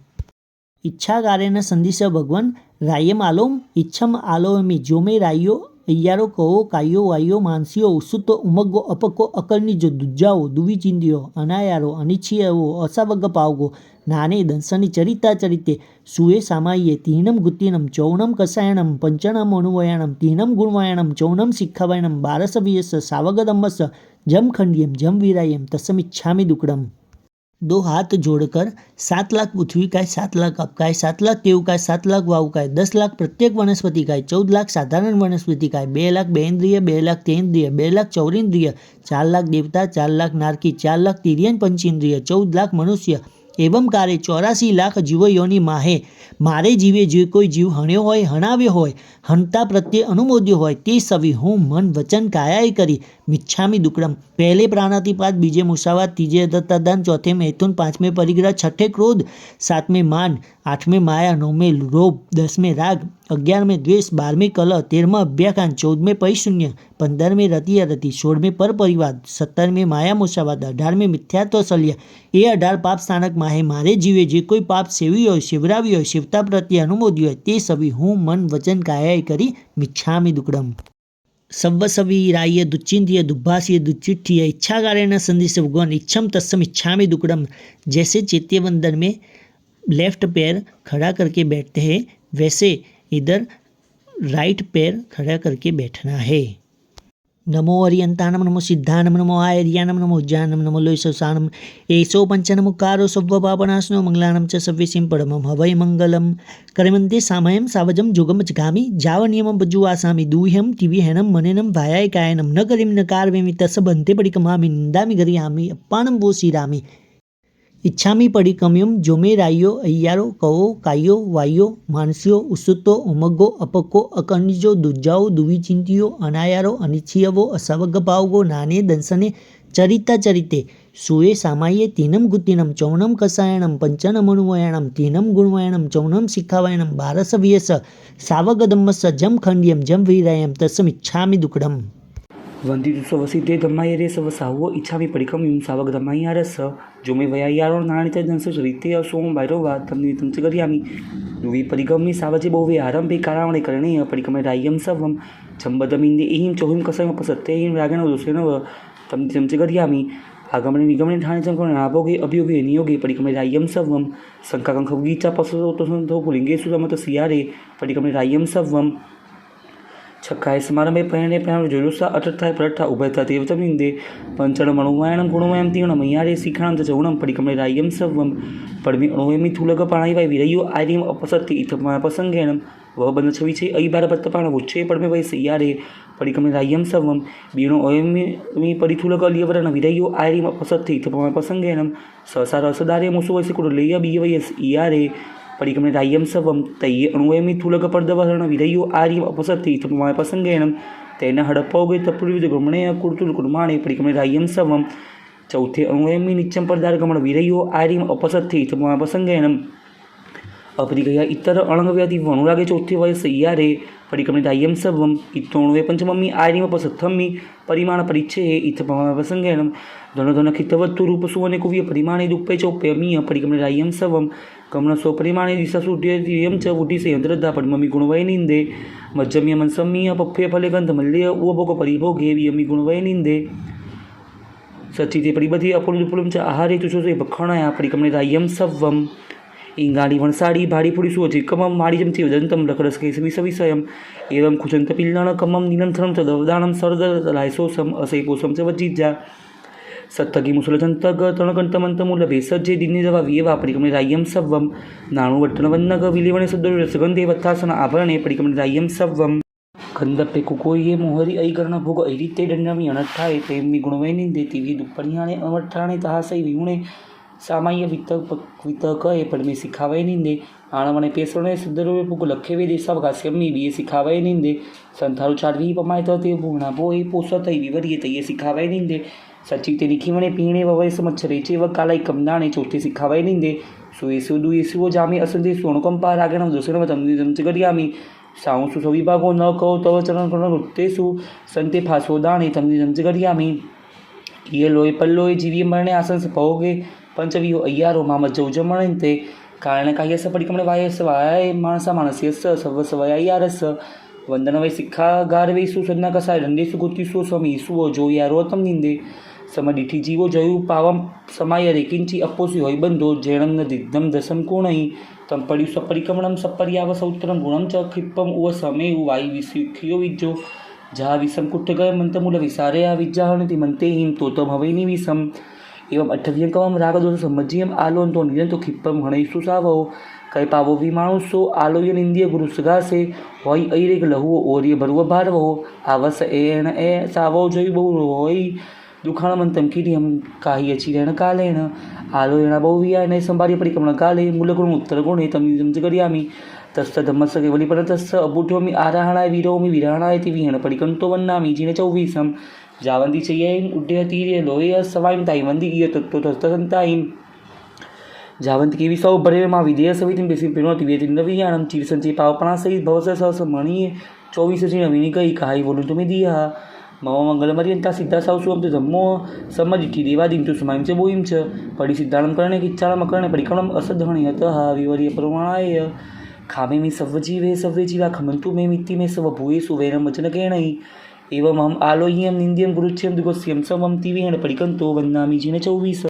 इच्छा कार्य संदिश भगवान रायम आलोम इच्छम आलोमी जो में रायो अय्यारो कहो कायो वायो मानसियो उसुतो उमगो अपको अकलनी जो दुजाओ दुवी चिंदियो अनायारो अनिच्छियो असावग पावगो नाने दंसनी चरिता चरिते सुए सामाये तीनम गुत्तीनम चौनम कसायणम पंचनम अनुवयणम तीनम गुणवयणम चौनम शिक्षावयणम बारस वियस सावगदम्मस जम खंडियम जम वीरायम तस्मिच्छामि दुक्कडम। दो हाथ जोड़कर 7 लाख पृथ्वी काय 7 लाख अपकाय 7 लाख केव काय 7 लाख वाव काय 10 लाख प्रत्येक वनस्पति काय 14 लाख साधारण वनस्पति काय 2 लाख बेन्द्रिय 2 लाख तेन्द्रिय 2 लाख चौरेन्द्रिय 4 लाख देवता 4 लाख नारकी 4 लाख तिर्यन पंचेन्द्रिय 14 लाख मनुष्य एवं कार्य 84 लाख जीव योनि माहे मारे जीवे जे कोई जीव हण्यो होय हणाव्यो होय हणता प्रत्ये अनुमोद्यो होय ते सवी हूँ मन वचन कायाय करी मिच्छामि दुक्कडम। पहले प्राणातिपात, बीजे मुसावात, तीजे अदत्तादान, चौथे मैथुन, पांचवें परिग्रह, छठे क्रोध, सातवें मान, आठवें माया, नौवें लोभ, 10वें राग, 11वें द्वेष, 12वें कलह, 13वें अभ्याखान, 14वें परिशून्य, 15वें रति अरति, 16वें पर परिवाद, 17वें माया मुसावाद, 18वें मिथ्यात्व शल्य ए 18 पाप स्थानक माहे मारे जीवे जे कोई पाप सेवी होय शिवरावी होय शिवता प्रत्ये अनुमोदी होय ते सभी हूँ मन वचन कायाय करी मिच्छामि दुक्कडम। सव्व सवी राय दुच्चिंतिय दुब्भासीय दुच्चिठ्ठीय इच्छा कार्य संदेश भगवान इच्छम तत्सम इच्छामि दुक्कडम। जैसे चैत्य वंदन में लेफ्ट पैर खड़ा करके बैठते हैं वैसे इधर राइट पैर खड़ा करके बैठना है। नमो अरियंतानम नमो सिद्धानम नमो आयर्यानम नमो उज्जानम नमो लोयसोसानम एसो पंचनमुकारो सव्व पापनाशनो मंगलानम च सव्यसिं परमं हवै मंगलम करमन्ते सामयम सावजम जोगम जगामि जावनियमं बज्जुवासामि दूह्यम तिविहनम मनेनम भायाय कायनम न करिम न कार्वेमि तस्य बन्ते परिकमामि निन्दामि गरिहामि अप्पाणं बोशिरामि इच्छामि परिकम्यम जोमे रायो अय्यारो कहो कायो वायो मानसियो उसुतो उमगो अपको अकर्णिजो दुजाओ दुविचिंतियो अनायारो अनिच्छियवो असवग पावगो नाने दंसने चरिता चरिते सुए सामाये तीनम गुत्तीनम चौनम कसायणम पंचनम अनुवयणम तीनम गुणवयणम चौनम शिखावयणम बारस वियस सावगदम्मस जम खंडियम जम वीरायम तस्मिच्छामि दुक्कडम। वन्दितुसवसिते धम्मायरे सव सावो इच्छामि परिकम्यं सावग धम्मायारस जो मे वयायारो नाणित दंस चरिते असोम भैरवा तमनि तंच गरियामि दुवि परिकम्मि सावजे बोवे आरंभे कारावणे करणेय परिकमे राय्यं सवं चम्बदमिन्दे इहिं चौहिं कसं पसत्तेहिं रागेण दोषेण तमनि तंच गरियामि आगमने निगमने ठाणे चंकणे आभोगे अभियोगे नियोगे परिकमे राय्यं सवं शंकाकंखगीचा पसतो तसंतो पुलिंगे सुरमत सियारे परिकमे राय्यं सवं छक्काय समारंभे पयणे पयण जुलूसा अटठाय प्रठा उभयता देवतमिन्दे पंचणम अणुवायणं गुणमयं तीर्णम मय्यारे शिखाणं च चौणं परिकमे राय्यं सवं पडमि अणुवेमि थूलग पाणाय विरयो आर्यम अपसत्ति इतमा प्रसंगेण वह बंध छविचे अयि बार पत्तपाण उच्छे पडमे वै सय्यारे परिकमे राय्यं सवं बीणो अयमि परिथूलग लियवरण विरयो आर्यम अपसत्ति इतमा प्रसंगेण सहसा रसदारे मुसु वैसे कुडलेय बीवयस इयारे परिकमे राय्यं सवं तय्ये अणुवेमि थूलग पर्दवहरण विरयो आर्यम अपसत्ति इतमा प्रसंगेण तेन हडपौगे तपुर्विद गुमणे कुर्तुल कुर्माणे परिकमे राय्यं सवं चौथे अणुवेमि नित्यं पर्दारगमन विरयो आर्यम अपसत्ति इतमा प्रसंगेण अपरिगया इतर अणंगव्याधि वनुरागे चौथे वय सय्यारे परिकमे राय्यं सवं इत्तोणवे पंचमम्मि आर्यमपसत्थम्मि परिमाण परिच्छे इतमा प्रसंगेण धन खितवत्तु रूप सुवने कुव्य परिमाणे दुप्पे चौप्यमीय परिकमे राय्यं सवं कमन स्वपरिमाणे दिशासुड्यं च उड्डिसे यंत्रदा पद्ममि गुणवय निंदे मज्जम्यमन सम्मीय पप्फे फले गंधमल्य उभोग परिभोगे वियमि गुणवय निंदे सच्चिते परिबधि अपुलुपुलम च आहारे तुषोसे बखणाया परिकमे राय्यं सवं इंगाड़ी वनसाड़ी भाड़ी पुड़ीसु चिक्कमं माड़ीजं चिवदंतं लकरस्केशविसविषयम् एवं कुचंत पिल्लण कमं निरंतरं च दवदानं सरदलायसोसम असैपोसं च वज्जिज्जा सत्तगी मुसलचंतग तणकंतमंतमूल भेसज्जे दिन्निदवा वियवा परिकमे राय्यं सवं नाणुवट्टनवन्नग विलिवणे सद्दुरसगंधे वत्थासन आभरणे परिकमे राय्यं सवं कंदप्पे कुकोये मोहरी ऐकर्ण भोग ऐरिते दंडमि अनट्ठाये तेम्मि गुणवै निंदे तिवि दुप्पणियाणे अवट्ठाणे तहासै विमुणे सामान्य वितक पडमे शिखावय निंदे ಆಣವಣೆ ಪೇಸೊಣೆ ಸಿದ್ಧರುವೆ ಪುಗು ಲಖ್ಯವೆ ದೇಶಾವಕಾಶಮ್ಮಿ ಬಿಯೆ ಸಿಖಾವೈ ನಿಂದೆ ಸಂಥಾರು ಚಾರ್ವಿ ಪಮಾಯ್ತತೆ ಪೂರ್ಣ ಬೋಯಿ ಪೋಸತೈ ವಿವರಿಯೆ ತಯ್ಯೆ ಸಿಖಾವೈ ನಿಂದೆ સચિતે લીખીમણે પીણે વવય સમચ્છરે ચેવ કાલાઈ કમદાણે ચોથે શીખાવાય નિંદે સુએસુ દુએસુઓ જામે અસંદે સોણકંપા રાગણમ દોષણમ તમને જમચ કર્યામી સાઉ સુસો વિભાગો ન કહો તવ ચરણ કરણ વૃત્તેસુ સંતે ફાસો દાણે તમને જમચ કર્યામી કિયે લોય પલ્લોય જીવીએ મરણે આસંસ ભોગે પંચવીઓ અయ్యాરો મામત જૌજમણે તે કારણે કાયસ પડિકમણે વાયસ વાય માણસા માણસ્યસ સવ સવય અయ్యాરસ વંદન વય શિક્ષા ગારવેસુ સન્ના કસાય દંડેસુ ગુતિસુ સમીસુઓ જોયા રોતમ નિંદે સમડીઠી જીવો જયું પાવમ સમાય રેકિંચી અપોસી હોય બંધો જેણમ ન દિગ્ધમ દસમ કોણઈ તમ પડ્યું સપરિકમણમ સપર્યાવ સૌત્રમ ગુણમ ચ ખિપ્પમ ઉવ સમે વાઈ વિસ્યુખ્યો વિજ્જો જા વિષમ કુઠ્ઠ ગય મંતમૂલ વિસારયા વિજ્જાહણતિ મંતે હિમ તોતમ હવૈની વિષમ એવમ અઠવ્યંકવમ રાગદોષ સમજ્યમ આલોન તો નિરંતો ખિપ્પમ હણૈસુ સાવો કઈ પાવો વિમાણુસો આલોય નિંદ્ય ગુરુ સગાસે હોય ઐરેક લહુઓ ઓર્ય ભરવ ભારવો આવસ એણ એ સાવો જોઈ બહુ હોય દુખાણમંતમ કીડીયમ કાહ્ય ચિરેણ કાલેણ આલો એણા બહુ વિયાને સંભારી પરિક્રમણ કાલે મૂલગુણ ઉત્તર ગુણે તમે જમજ કર્યામી તસ્ત ધમ્મસ કેવલી પર તસ્સ અબુઠ્યોમી આરાહણાય વીરોમી વિરાહણાય તી વિહણ પરિકંતો વન્નામી જીને ચૌવીસમ જાવંદી ચૈયમ ઉડ્ડય તીરે લોય સવાઈમ તાઈ વંદી ગીય તત્તો તસ્તંતાઈમ જાવંતી કેવી સૌ ભરેમાં વિધેય સવિતિમ બેસી પ્રેણોતી વેતિમ નવિયાણમ ચીરસંચી પાવપણા સહિત ભવસ સહસ મણીએ 24 નવીની કઈ કાહી બોલું તમે દિયા મમ મંગલમર્યંતા સિદ્ધા સાવસુ અમ ધમ્મો સમજિઠી દેવાદીમ તુ સમાયમ છે બોઈમ છે પડી સિદ્ધાણમ કરણે કિચ્છાણમ કરણે પરિક્રમમ અસધણી હત વિવર્ય પ્રમાણાય ખામે મે સવજીવે સવે જીવા ખમંતુ મે મિત્તિ મે સવ ભૂએ સુવેરમ વચન કેણઈ એવમ હમ આલોય્યમ નિંદ્યમ ગુરુચ્યમ દુગસ્યમ સમમ તિવેણ પરિકંતો વંદામી જીને 24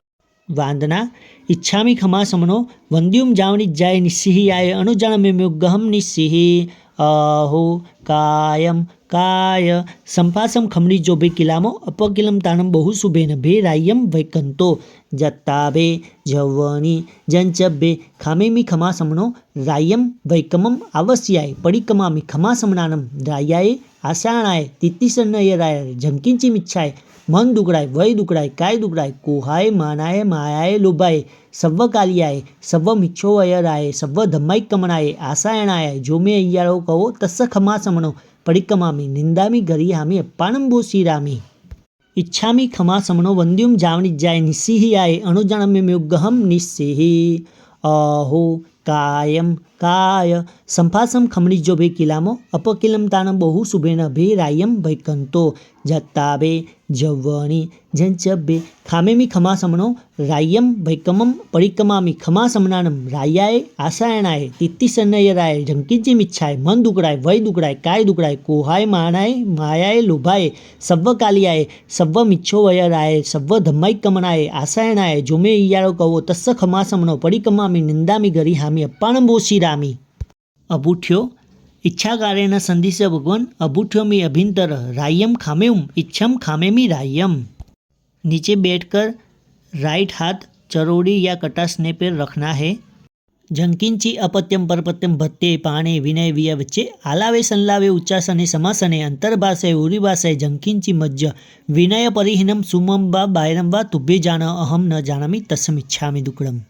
વાંદના ઈચ્છામી ખમાસમનો વંદ્યુમ જાવની જાય નિસ્સિહિયાય અનુજાણમ્યુગહમ નિસ્સિહિ અહો કાયમ કાય સંપાસમ ખમણી જોભે કિલામો અપકિલમ તાણમ બહુ શુભેન ભે રાયમ વૈકંતો જત્તાભે જવની જંચભે ખામેમી ખમાસમનો રાયમ વૈકમમ આવસ્યાય પડિકમામી ખમાસમનાનમ રાયાએ આશાણાય તિત્તિસન્નયરાય જંકિંચી મિચ્છાય મન દુકડાય વય દુકડાય કાય દુકડાય કોહાય માનાય માયાએ લોભાય સવ્વ કાલિયાય સવ્વ મિચ્છો વયરાય સવ્વ ધમ્માઈ કમણાય આસાયણાય જો મેં અయ్యాરો કહો તસ્સ ખમાસમણો પડિકમામી નિંદામી ગરિયામી અપ્પાણંબો શ્રીરામી ઈચ્છામી ખમાસમણો વંદ્યુમ જાવણી જાય નિસ્સિહિયાય અણુજાણમ્યુગહમ નિસ્સિહિ અહો કાયમ કાય સંપાસમ ખમણી જો ભે કિલામો અપકિલમ તાણમ બહુ શુભેન ભે રાયમ વૈકંતો જત્તાભે જવણી જંચભે ખામેમી ખમાસમણો રાયમ વૈકમમ પડિકમામી ખમાસમનાનમ રાયાએ આસાયણાય તિત્તિસન્નયરાય જંકિંચી મિચ્છાય મન દુકડાય વય દુકડાય કાય દુકડાય કોહાય માનાય માયાએ લોભાય સવ્વ કાલિયાએ સવ્વ મિચ્છો વયરાય સવ્વ ધમ્માઈ કમણાય આસાયણાય જો મેં અయ్యాરો કહો તસ્સ ખમાસમણો પડિકમામી નિંદામી ગરિહામી અપ્પાણંબો શ્રીરામી અબુઠ્યો ઈચ્છાકારેણ સંધિસ ભગવાન अबूठ्योमी अभिंतर रायम खामेम इच्छम खामेमी रायम। नीचे बैठकर राइट हाथ चरोड़ी या कटासने पर रखना है। जंकिंची अपत्यम परपत्यम भत्ते पाणे विनय विया वच्चे आलावे संलावे उच्चासने समासने अंतर्भाषे उरीभाषे जंकिंची मज्ज विनय परिहीनम सुमम वा बायरम वा तुभ्ये जान अहम न जानामि तस्मिच्छामि दुक्कडम।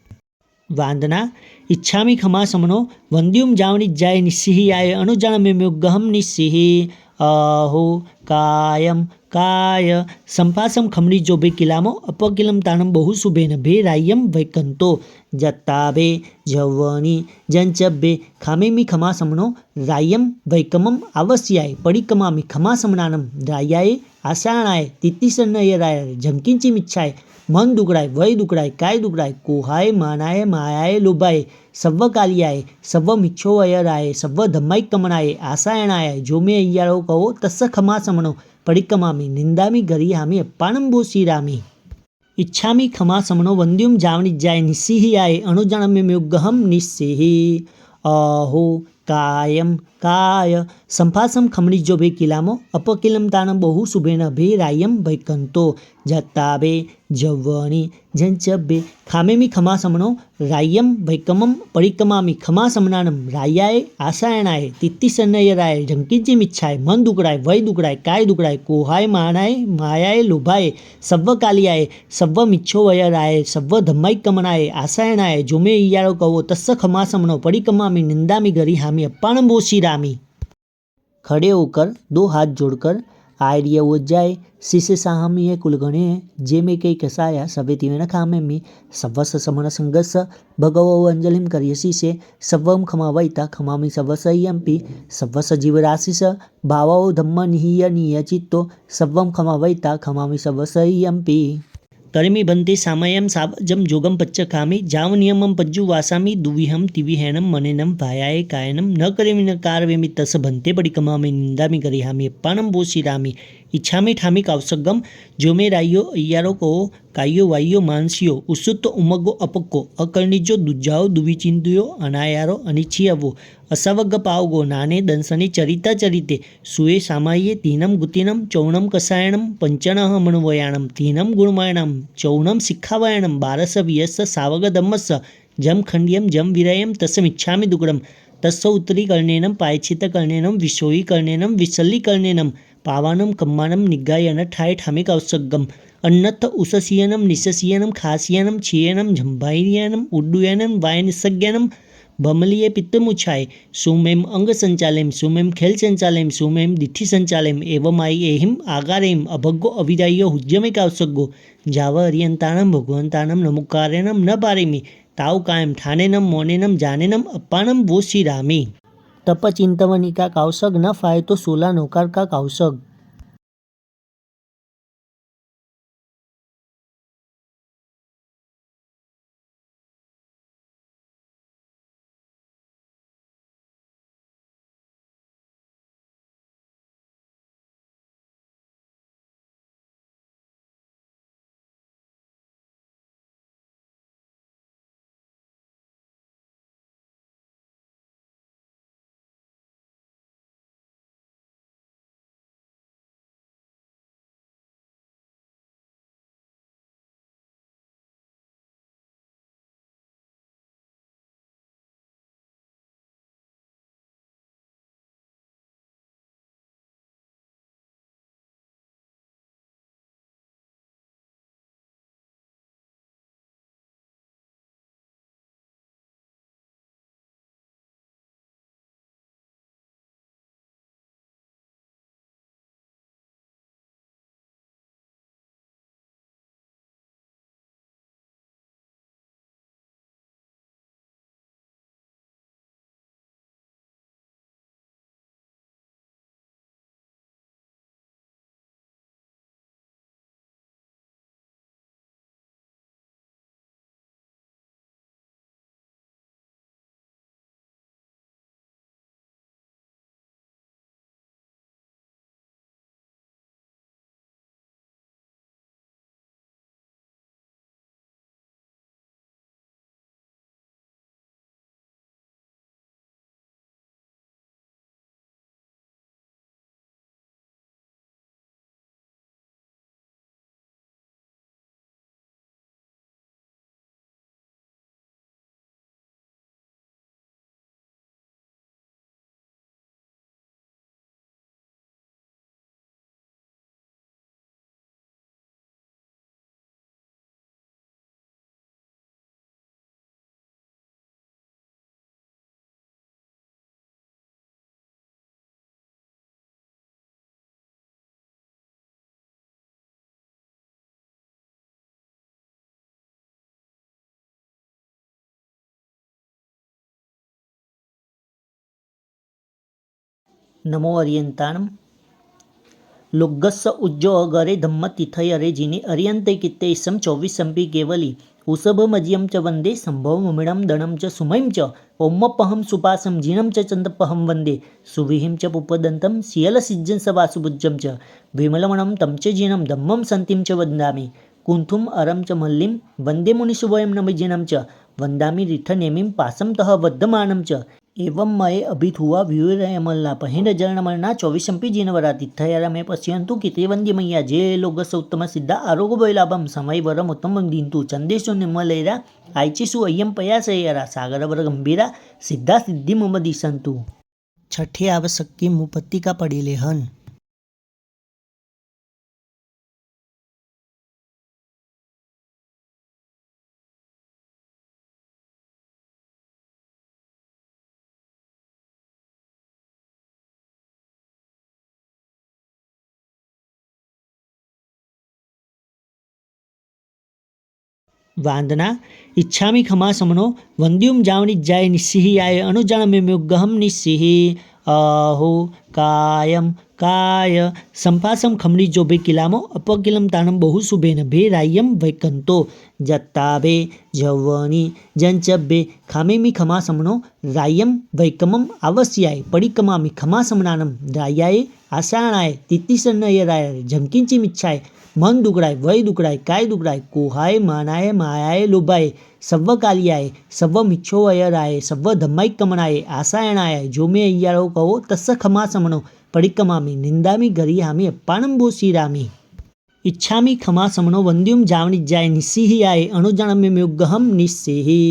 वांदना इच्छामी खमासमनो वंद्युम जावनी जाय निस्सिहियाय अणुजाणम्युगहम निस्सिहि अहो कायम काय संपासम खमणी जो भे किलामो अपकिलम ताणम बहु शुभेन भे रायम वैकंतो जत्ताभे जवनी जंचभे खामेमी खमासमनो रायम वैकमम आवस्याय पडिकमामी खमासमनानम रायाए आशाणाय तित्तिसन्नयराय जंकिंची मिच्छाय मन दुकड़ाय वय दुकड़ाय काय दुकड़ाय कोहाय मानाय मायाए लोभाय सव्व कालियाय सव्व मिच्छो वयराय सव्व धम्माई कमणाय आसायणाय जो मे अయ్యాરો કહો तस्स खमासमणो पडिकमामी निंदामी गरिहामी अप्पाणंबो श्रीरामी। इच्छामी खमासमणो वंद्युम जावनी जाय निस्सिहियाय अणुजाणम्युगहम निस्सिहि अहो कायम काय संभासम खमणिजो भे किलामो अपकिलम तानं बहु शुभेन भे रायम भैकंतो जत्ताबे जव्वणी जंचबे खामेमी खमासमणो रायम भैकमम परिकमामी खमासमनानम रायाए आसायणाए तित्तिसन्नयराय जंकिजी मिच्छाए मन दुकड़ाए वय दुकड़ाए काय दुकड़ाए कोहाय मानाए मायाए लोभाए सव्व कालियाए सव्व मिच्छो वयराए सव्व धम्माई कमनाए आसायणाए जोमे इयारो कहो तस्स खमासमणो परिकमामी निंदामी गरी हामी अप्पाणम बोशी रामी। खड़े होकर दो हाथ जोड़कर आर्य ओज्जाए शिष्य साहमीय कुलगणे जे में कई कसाया सवे तीवेन खामे मी सवस समन संगस भगवो अंजलिम करियसी से सवम खमावैता खमामी सवसयम्पि सवस जीवराशिस भावो धम्म निहीय निय चित्तो सवम खमावैता खमामी सवसयम्पि तरिमी बंते सामयम सावजम जोगम पच्च कामी जाव नियमम पज्जु वासामी दुविहम तिविहेनम मनेनम भायाए कायनम न करेमी न कारवेमी तस बंते बड़ी कमामी निंदामी करी हामी अप्पानम बोशी रामी इच्छामी ठामी कावसगम जोमे रायो अय्यारो को कायो वायो मानसियो उसुत्तो उमगो अपक्को अकर्णिजो दुजाओ दुविचिंतुयो अनायारो अनिच्छियवो असवग पावगो नाने दंसनी चरिता चरिते सुए सामाये तीनम गुतिनम चौणम कसायणम पंचनः मणुवयाणम तीनम गुणमायणम चौणम शिक्षावयाणम बारस वियस सावग दम्मस जम खंड्यम जम विरयम तस्मिच्छामि दुगड़म तस्स उत्तरी कर्णेनम पायचित कर्णेनम विशोई कर्णेनम विसल्ली कर्णेनम पावानम कम्मानम निगायन ठाय ठामिक औसगम अन्नथ उससियनम निससियनम खासियनम छियनम झंभाइयनम उड्डुयनम वायनिसज्ञनम बमलिये पित्तमुछाय सुमेम अंग संचालेम सुमेम खेल संचालेम सुमेम दिठि संचालेम एवं आई एहिम आगारेम अभग्गो अविदायो हुज्यमे कावसग्गो जाव अरियंताणम भगवंताणम नमुकारेणम न पारेमी ताव कायम ठानेनम मोनेनम जानेनम अप्पाणम वो श्री रामी तप चिंतवनी का कावसग न फाय तो सोला नौकार का कावसग। नमो अरियंताणम लुग्गस्स उज्जो अगरे धम्म तिथयरे जिने अरियंते कित्ते इसम 24 संपी केवली उसभ मजियम च वंदे संभव मुमिणम दणम च सुमयम च ओम्मपहम सुपासम जिनम च चंदपहम वंदे सुविहिम च पुपदंतम सियल सिज्जन स वासुभुज्जम च विमलमणम तम च जिनम धम्मम संतिम च वंदामि कुंथुम अरम च मल्लिम वंदे मुनिशुभयम नमजिनम च वंदामि रिठ नेमिम पासम तह वद्यमानम च एवं मये अभिथुवा व्यूरयमल्ला पहिन जरणमलना 24 जीनवरा तीर्थयारमे पश्यन्तु कितेवन्द्यमय्या जे लोगस उत्तम सिद्धा आरोग्य वैलाभम समय वरम उत्तम दिंतु चंदेशु निम्मलेरा आयचिसु अय्यम पयासयरा सागरवर गंभीरा सिद्धा सिद्धि मुमदी संतु। छठे आवश्यक मुपत्ति का पड़ेले हन। वांदना इच्छामि खमा समनो वंद्युम जावनी जाय निस्सिहि आय अनुजान मुगहम निस्सिहि अहो कायम काय संपासम खमनी जोबे किलामो अपकिलम तानम बहु सुबेन भे रायम वैकंतो जत्ताबे जवनी जंचबे खामेमी खमा समनो रायम वैकमम आवस्याय पडिकमामी खमा समनानम रायाय आसाणाय तितिसन्नयराय झंकिंची मिच्छाय मन दुकड़ाय वय दुकड़ाय काय दुकड़ाय कोहाय मानाय मायाय लोभाय सव्व कालियाय सव्व मिच्छोवयराय सव्व धम्माई कमणाय आसायणाय जो मे अय्यारो कहो तस्स खमा समनो पडिकमामी निंदामी गरियामी अप्पाणम बोसीरामी इच्छामी खमा समनो वंद्युम जावनिज्जाय निस्सिहि आय अणुजणम्य मुगहम निस्सिहि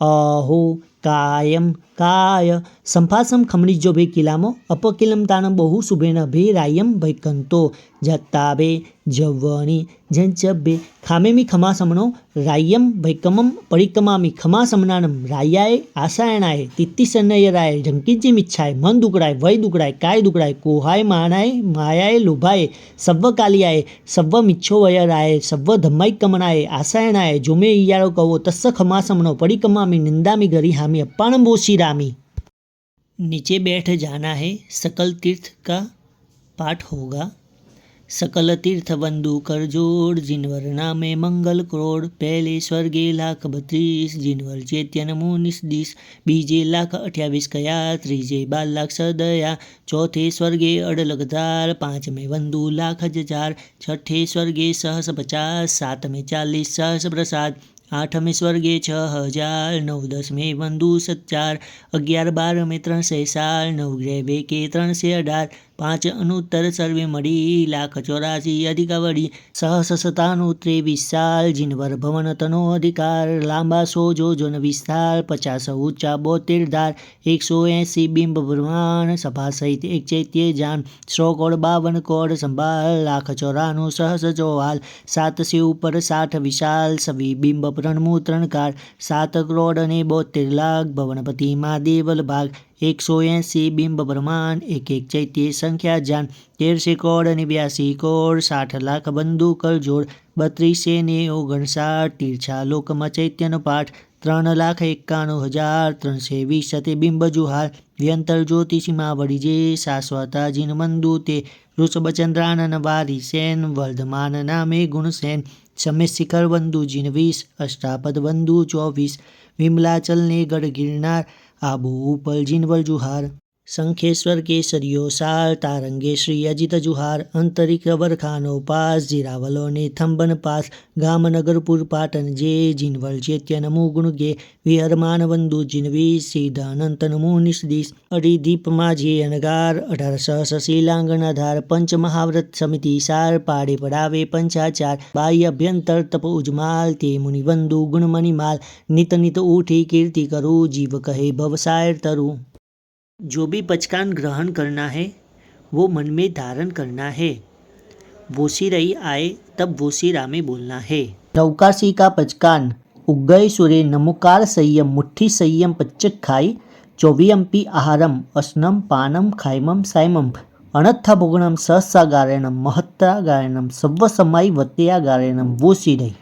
अहो कायम काय संफासम खमणी जो भे किलामो अपकिलम तानम बहु सुबेन भे रायम वैकंतो जत्ताबे जवनी जंचबे खामेमी खमा समनो रायम वैकमम पडिकमामी खमा समनानम रायाय आसायणाय तित्तिसन्नयराय झंकिंची मिच्छाय मन दुकड़ाय वय दुकड़ाय काय दुकड़ाय कोहाय मानाय मायाय लोभाय सव्व कालियाय सव्व मिच्छोवयराय सव्व धम्माई कमनाय आसायणाय जो मे इयारो कहो तस्स खमा समनो पडिकमामी निंदामी गरी हामी अप्पाणम बोसीरामी। नीचे बैठ जाना है, सकल तीर्थ का पाठ होगा। सकल तीर्थ बंधु कर जोड़ जिनवर नामे मंगल करोड़ पहले स्वर्गे लाख 32 जिनवर चैत्य नमो 19 बीजे लाख 28 कया त्रीजे 12 लाख सदया चौथे स्वर्गे अड़लगधार पांचमे बंधु लाख हजार छठे स्वर्गे सहस 50 सातमें 40 सहस प्रसाद आठमें स्वर्गे 6000 9 10में बंधु 7 11 12 में 300 साल 9 ग्रह के 318 5 अनुत्तर सर्वे मड़ी 184 अधिकावड़ी सहस 97 साल जिनवर भवन तनो अधिकार लांबा सोजो जोन विस्तार 50 ऊंचा 72 धार 180 बिंब ब्रह्मांड सभा सहित एक चैत्य जान 100 कोड़ 52 कोड़ संभाल 194 सहस चौहाल 7 से ऊपर 60 विशाल सभी बिंब प्रणमु त्रणकार 7 करोड़ ने 72 लाख भवनपति महादेवल भाग 180 बिंब ब्रह्मांड एक एक चैत्य संख्या जान 13 करोड़ 82 करोड़ 60 लाख बंधु कर जोड़ 32 ने 59 तीर्छा लोकम चैत्यन पाठ 3,91,000 320 बिंब जुहार व्यंतर ज्योतिषीमा वड़ीजे शाश्वता जिन मंदु ते ऋषभचंद्रानन वारी सेन वर्धमान नामे गुणसेन समय शिखर बंधु जिन 20 अष्टापद बंधु 24 विमलाचल ने गढ़ गिरनार आबू ऊपर जिनवर जुहार शंखेश्वर केसरियो साल तारंगे श्री अजित जुहार अंतरिक्ष वरखानो पास जिरावलो ने थंबन पास गामनगरपुर पाटन जे जिनवल चैत्य नमो गुणगे विहरमान बंधु जिनवी सीधा अनंत नमो निष्दिश अरिदीप माझे अनगार 1800 शीलांगन आधार पंच महाव्रत समिति सार पाड़े पड़ावे पंचाचार बाह्य अभ्यंतर तप उजमाल ते मुनि बंधु गुणमणिमाल नित नित उठी कीर्ति करो जीव कहे भवसायर तरु। जो भी पचकान ग्रहण करना है वो मन में धारण करना है। वोसी रही आए तब वोसी रामे बोलना है। नौकाशी का पचकान उगय सूर्य नमुकार संयम मुट्ठी संयम पच्चक खाई चौवियंपी आहारम अस्नम पानम खायमम सायमम अनत्था भोगणम सहसा गारणम महत्ता गारणम सव्व समाई वत्या गारणम वोसी रही।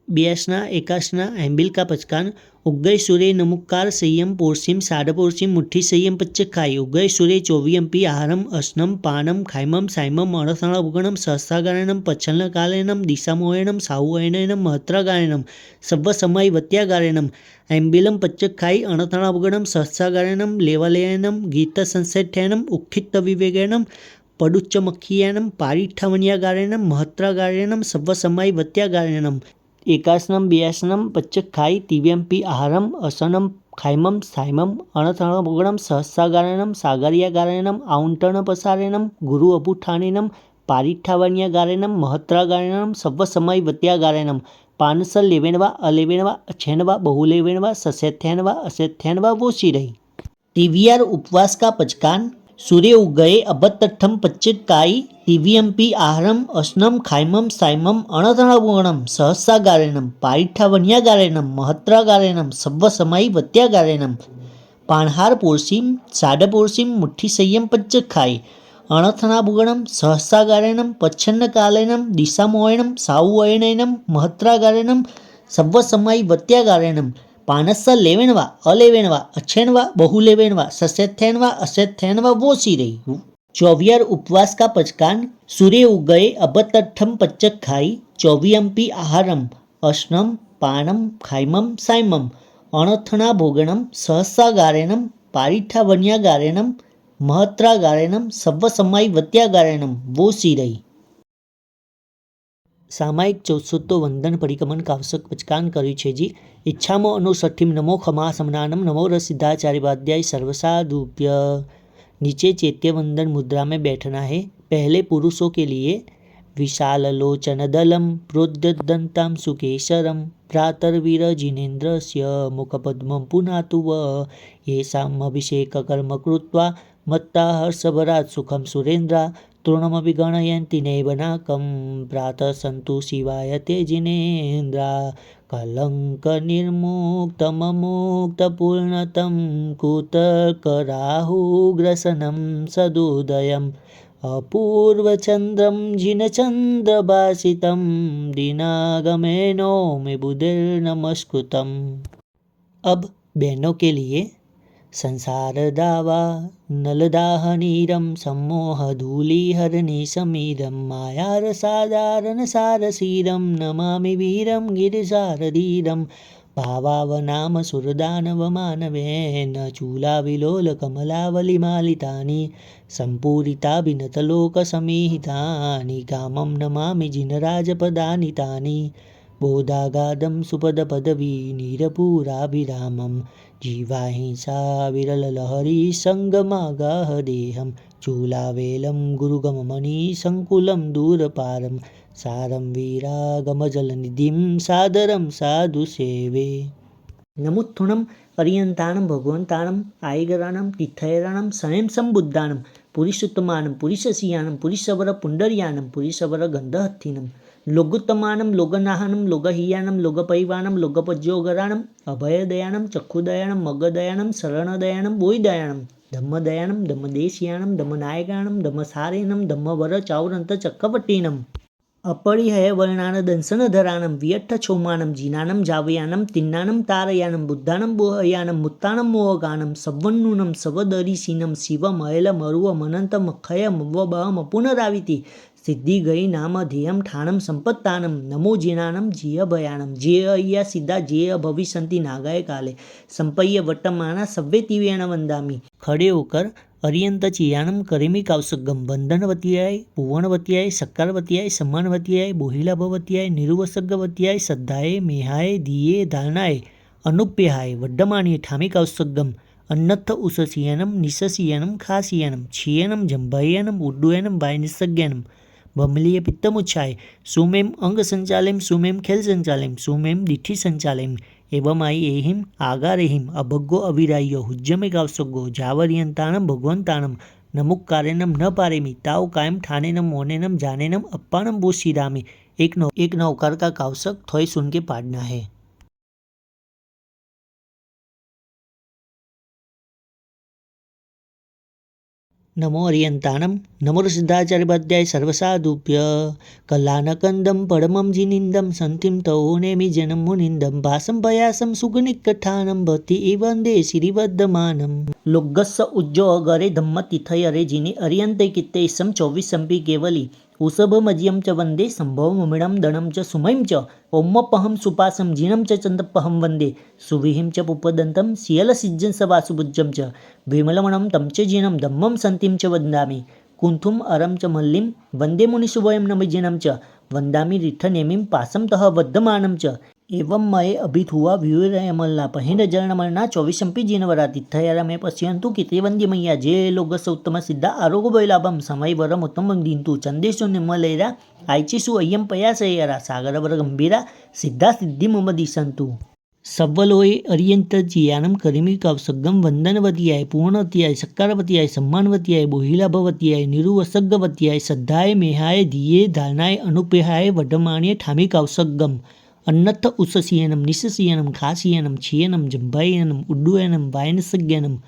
82 81 एम्बिल का पचकान उगय सूर्य नमुकार संयम पोरसीम साड पोरसीम मुट्ठी संयम पच्चक खाई उगय सूर्य चौवियंपी आहारम अस्नम पानम खायमम सायमम अणथाणा भुगणम सहस्रागारणम पच्छन्न कालेनम दिशामोयनम साहुयनम महत्रागारणम सव्व समय वत्यागारणम एम्बिलम पच्चक खाई अणथाणा भुगणम सहस्रागारणम लेवालयनम गीत संसेठ्यनम उक्षित विवेकनम पडुच्च मक्खियानम पारिठवन्यागारणम महत्रागारणम सव्व समय वत्यागारणम एकासनम बेयासनम पच्चखाई तिव्यम्पी आहारम असनम खाइमम साइमम अणथणगुणम सहस्रागारणम सागरियागारणम आउंटणपसारणम गुरु अभुठाणिनम पारिठावण्यागारणम महत्रागारणम सव्वसमय वत्यागारणम पानसल लेवेणवा अलेवेणवा अछेणवा बहुलेवेणवा ससेथेणवा असेथेणवा वोशिरई। टीवीआर उपवास का पचकान सूर्य उगए अबतठम पच्चिकाई तिव्यम्पी आहारम असनम खाइमम साइमम अणथणगुणम सहस्रागारणम पारिठावण्यागारणम महत्रागारणम सव्वसमय वत्यागारणम पाणहार पोर्सिम साडपोर्सिम मुठ्ठी संयम पच्चखाई अणथनाभुगणम सहस्रागारणम पच्छन्नकालेनम दिशामोयणम साउवयणैनम महत्रागारणम सव्वसमय वत्यागारणम पानस्स लेवेणवा अलेवेणवा अछेणवा बहुलेवेणवा ससेथेणवा असेथेणवा वोशिरई। 24 उपवास का पचकान सूर्य उगए अबतठम पच्चखाई 24 आहारम अश्नम पाणम खाइमम साइमम अणथना भोगणम सहस्रागारणम पारिठावण्यागारणम महत्रागारणम सव्वसमय वत्यागारणम वोशिरई। सामायिक 14 वंदन परिक्रमण कावसक पचकान કર્યું છે जी इच्छामो अनुसठिम नमो खमा समनानम नमो रसिद्धाचार्यवाद्याय सर्वसाधुभ्य। नीचे चैत्य वंदन मुद्रा में बैठना है। पहले पुरुषों के लिए विशाल लोचन दलम प्रोद्यदंताम सुकेशरम भ्रातर्वीर जिनेन्द्रस्य मुखपद्मं पुनातु व येषाम् अभिषेक कर्म कृत्वा मत्ता हर्षभरात् सुखम सुरेन्द्रा तृणमपि गणयन्ति नैव नाकं प्रातः सन्तु शिवाय ते जिनेन्द्रा कलङ्कनिर्मुक्तममुक्तपूर्णतं कुतर्कराहुग्रसनं सदुदयम् अपूर्वचन्द्रं जिनचन्द्रभासितं दिनागमेनो मे बुधिर्नमस्कृतम्। अब बहनों के लिए संसार दावा नलदाहनीरम सम्मोह धूलिहरणी समीरम मायार साधारण सारसीरम नमामि वीरम गिरिसारधीरम भावावनाम सुरदानव मानवेन चूलाविलोल कमलावलिमालितानि सम्पूरिताभिनतलोकसमीहितानि कामं नमामि जिनराजपदानि तानि बोधागाधं सुपदपदवी नीरपुराभिरामं जीवाहिंसा विरललहरी संगमागाह देहं चूलावेलं गुरुगममणि संकुलं दूरपारं सारं वीरागमजलनिधिं सादरं साधु सेवे। नमुत्थुणं पर्यन्तानं भगवन्तानं आयगराणं तीर्थयराणं स्वयं सम्बुद्धानं पुरुषोत्तमानं पुरुषशियानं पुरुषवर पुण्डर्यानं पुरुषवर गन्धहत्थिनं लोगोत्तमानं लोगनाहनं लोगहीयानं लोगपैवानं लोगपज्योगराणं अभयदयानं चक्षुदयानं मगदयानं शरणदयानं बोयदयानं धम्मदयानं धम्मदेशियानं धम्मनायकानं धम्मसारेनं धम्मवर चावरंत चक्रवर्तीनं अपरिहय वर्णानदंसनधराणं वियट्ठछौमानं जिनानं जावयानं तिन्नानं तारयानं बुद्धानं बोहयानं मुत्तानं मोहगानं सवन्नूनं सवदरिशीनं शिवमयलमरुवमनन्तमखयमवबहम पुनराविति सिद्धि गई नाम ध्येयम ठाणम संपत्तानम नमो जिनानम जिय भयानम जिय अय्या सिद्धा जिय भविष्यन्ति नागाय काले संपय्य वट्टमाना सव्वे तिवेण वंदामि। खड़े होकर अर्यंत चियानम करेमी कावसगम बंधनवतीयाय पुवनवतीयाय सक्कारवतीयाय सम्मानवतीयाय बोहिलाभवतीयाय निरुवसगवतीयाय श्रद्धाय मेहाय दिये धारणाय अनुप्यहाय वड्डमाणी ठामी कावसगम अन्नत्थ उससियनम निससियनम खासियनम छियनम जंभयनम उड्डुयनम वायनिसज्ञनम बमलीय पित्तमुच्छाय सुमेम अंग संचालयम सुमेम खेल संचालयम सुमेम दिठी संचालयम एवं आई एहिम आगारेहिम अभग्गो अविरायो हुज्जमे कावसगो जावर्यंताणम भगवंताणम नमुक्कारेणम न पारेमी ताव कायम ठानेनम मोनेनम जानेनम अप्पाणम बोशिरामी। एक नौकार का कावसक थोय सुन के पाड़ना है। नमो अर्यंताणं नमो सिद्धाचार्यवाद्याय सर्वसाधुभ्य कलानकन्दं परमं जिनिन्दं सन्तिं तौ नेमि जनं मुनिन्दं भासं पयासं सुगनिकठानं भक्ति वन्दे श्रीवर्धमानं लोग्गस्स उज्जो अगरे धम्मतिथयरे जिनि अर्यन्ते कित्ते इसं 24 केवली ऊषभमज्यं च वन्दे सम्भवममिडं दणं च सुमयं च ओम्मपहं सुपासं जिनं च चन्दपहं वन्दे सुविहिं च पुपदन्तं शियलसिज्जं स वासुभुज्जं च विमलमणं तं च जिनं धम्मं सन्तिं च वन्दामि कुन्थुम् अरं च मल्लिं वन्दे मुनिशुभयं नमजिनं च वन्दामि रिठनेमिं पासं तः वर्धमानं च एवं मये अभिथुवा व्यूरयमल्ला पहिरजरणमर्णा चौविशंपि जीनवरा तीर्थयारमे पश्यन्तु कितेवन्द्यमय्या जे लोगस उत्तम सिद्धा आरोग्य वैलाभम समय वरम उत्तम दिंतु चंदेशु निम्मलेरा आयचिसु अय्यम पयासयरा सागरवर गंभीरा सिद्धा सिद्धि मम दिशंतु सव्वलोए अर्यंत जियानम करिमी कवसगम वंदनवतीयाय पूर्णवतीयाय सक्कारवतीयाय सम्मानवतीयाय बोहिलाभवतीयाय निरुवसग्गवतीयाय श्रद्धाय मेहाय धीये धारणाय अनुपेहाय वडमाण्य ठामी कवसगम अन्नथ उससीयनम निशसीयनम खासीयनम छियनम जंभायनम उड्डुयनम वायनसज्ञनम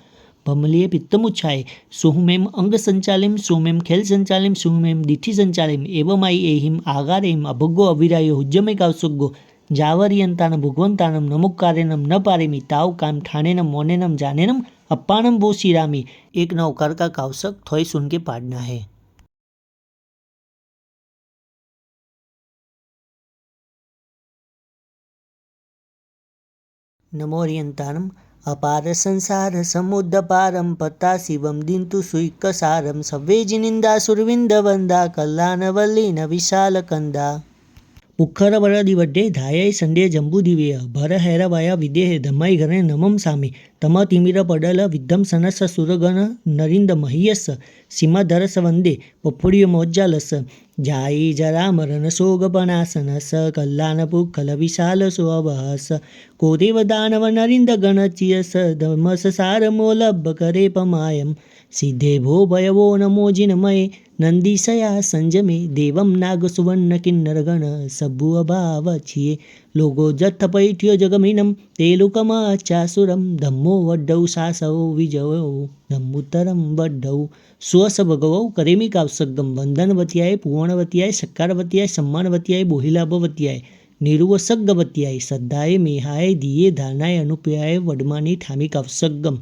भमलीय पित्तमुच्छाय सुहुमेम अंग संचालिम सुमेम खेल संचालिम सुहुमेम दिठि संचालिम एवमाई एहिम आगारेम अभगो अविरायो हुज्जमे कावसुगो जावरियंतान भगवंतानम नमुक्कारेनम न पारेमी ताव काम ठाणेनम मोनेनम जानेनम अप्पानम वो शिरामी। एक नौकार का कावसक थोय सुन के पाड़ना है। नमोरियंतानम अपार संसार समुद्रपारम पता शिवम दिंतु सुइकसारम सव्वेजिनिंदा सुरविंद वंदा कल्याणवल्लीन विशाल कंदा पुखर वरदिवड्डे धायै संडे जंबुदिवेय भर हैरवाया विदेह धमाई घरे नमम सामी तम तिमिर पडल विद्धम सनस सुरगण नरिंद महीयस सीमाधरस वंदे पफुड़िय मोज्जालस जाई जरा मरण सोगपनासनस कल्याण पुखल विशाल सुअवहस कोदेव दानव नरिंद गणचियस धमस सार मोलभ करे पमायम सिद्धे भो भयवो नमो जिनमये नंदीसया संजमे देवम नाग सुवर्ण किन्नरगण सबु अभाव छिये लोगो जत्थ पैठ्यो जगमिनम तेलुकमाचासुरम धम्मो वड्डौ सासौ विजयो धम्मुतरम वड्डौ स्वस भगवौ करेमी कावसगम वंदनवत्याय पूर्णवत्याय सक्कारवत्याय सम्मानवत्याय बोहिलाभवत्याय निरुवसग्गवत्याय श्रद्धाय मेहाय दिये धारणाय अनुपयाय वडमानी ठामी कावसगम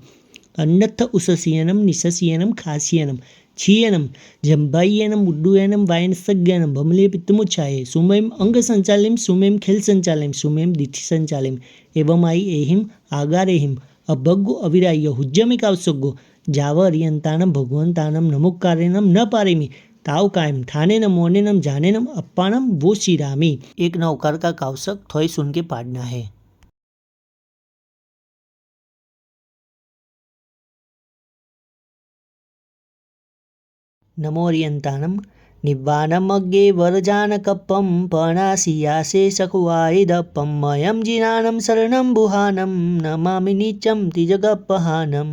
अन्नथ उससीयनम निशसीयनम खासीयनम छियनम जंभायनम उड्डुयनम वायनसज्ञनम भमले पित्तमुच्छाये सुमेम अंग संचालिम सुमेम खेल संचालिम सुमेम दिठि संचालिम एवं आई एहिम आगारेहिम अभग्गु अविराय हुज्जमे कावसगो जावरियंतानम भगवंतानम नमुक्कारेनम न पारेमी ताव कायम ठानेनम मोनेनम जानेनम अप्पानम वो शिरामी। एक नौकार का कावसक थोय सुन के पाड़ना है। नमोरियंतानम निव्वानमग्गे वरजानकप्पं पणासियासे सकुवायिदप्पं मयं जिनानं शरणं बुहानं नमामि नित्यं तिजगप्पहानं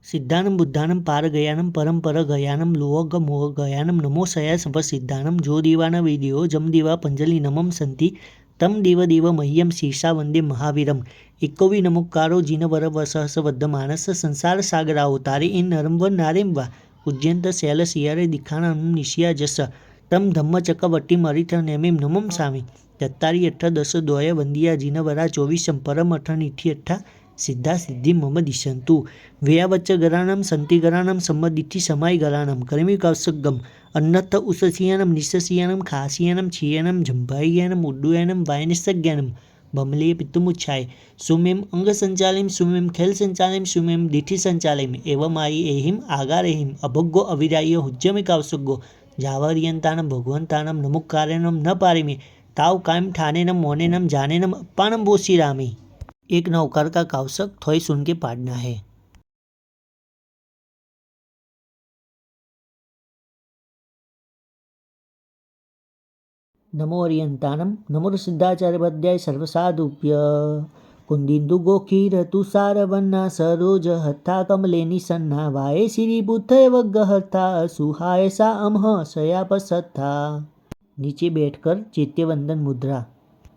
सिद्धानं बुद्धानं पारगयानं परंपर गयानं लोग मोह गयानं नमो सया सब सिद्धानं जो दीवान विदियो जम दीवा पंजलि नमम संति तम देव देव मह्यम शीर्षा वंदे महावीरम एकोवी नमुक्कारो जिनवर वसहस वद्धमानस संसार सागराओ तारे इन नरम व नारेम वा उज्जयंत शैल सियारे दिखाना निशिया जस तम धम्म चकवट्टी मरिथ नेमिम नमम सामी तत्तारी अठ दस द्वय वंदिया जिनवरा चौवीसम परम अठ निठी अठा सिद्धा सिद्धि मम दिशंतु व्यवच्च गराणम संति गराणम सम्मदिठी समाय गराणम करिमी कवसगम अन्नथ उससीयनम निशसीयनम खासीयनम छियनम जंभायनम उड्डुयनम वायनसज्ञनम भमले पित्तमुच्छाय सुमेम अंग संचालिम सुमेम खेल संचालिम सुमेम दिठि संचालिम एवं आई एहिम आगारेहिम अभग्गो अविरायो हुज्जमे कावसुगो जावरियंतानम भगवंतानम नमुक्कारेनम न पारिमे ताव कायम ठानेनम मोनेनम जानेनम अप्पानम वो शिरामी। एक नौकार का कावसक थोय सुन के पाड़ना है। नमोरियंतानम नमो सिद्धाचार्य बद्याय सर्वसाधुभ्य कुंदिंदु गोखीर तुषारवन्ना सरोज हत्था कमले निसन्ना वाये श्री बुद्धय वग्गहत्था सुहाय सा अमह सयापसत्था। नीचे बैठकर चैत्यवंदन मुद्रा।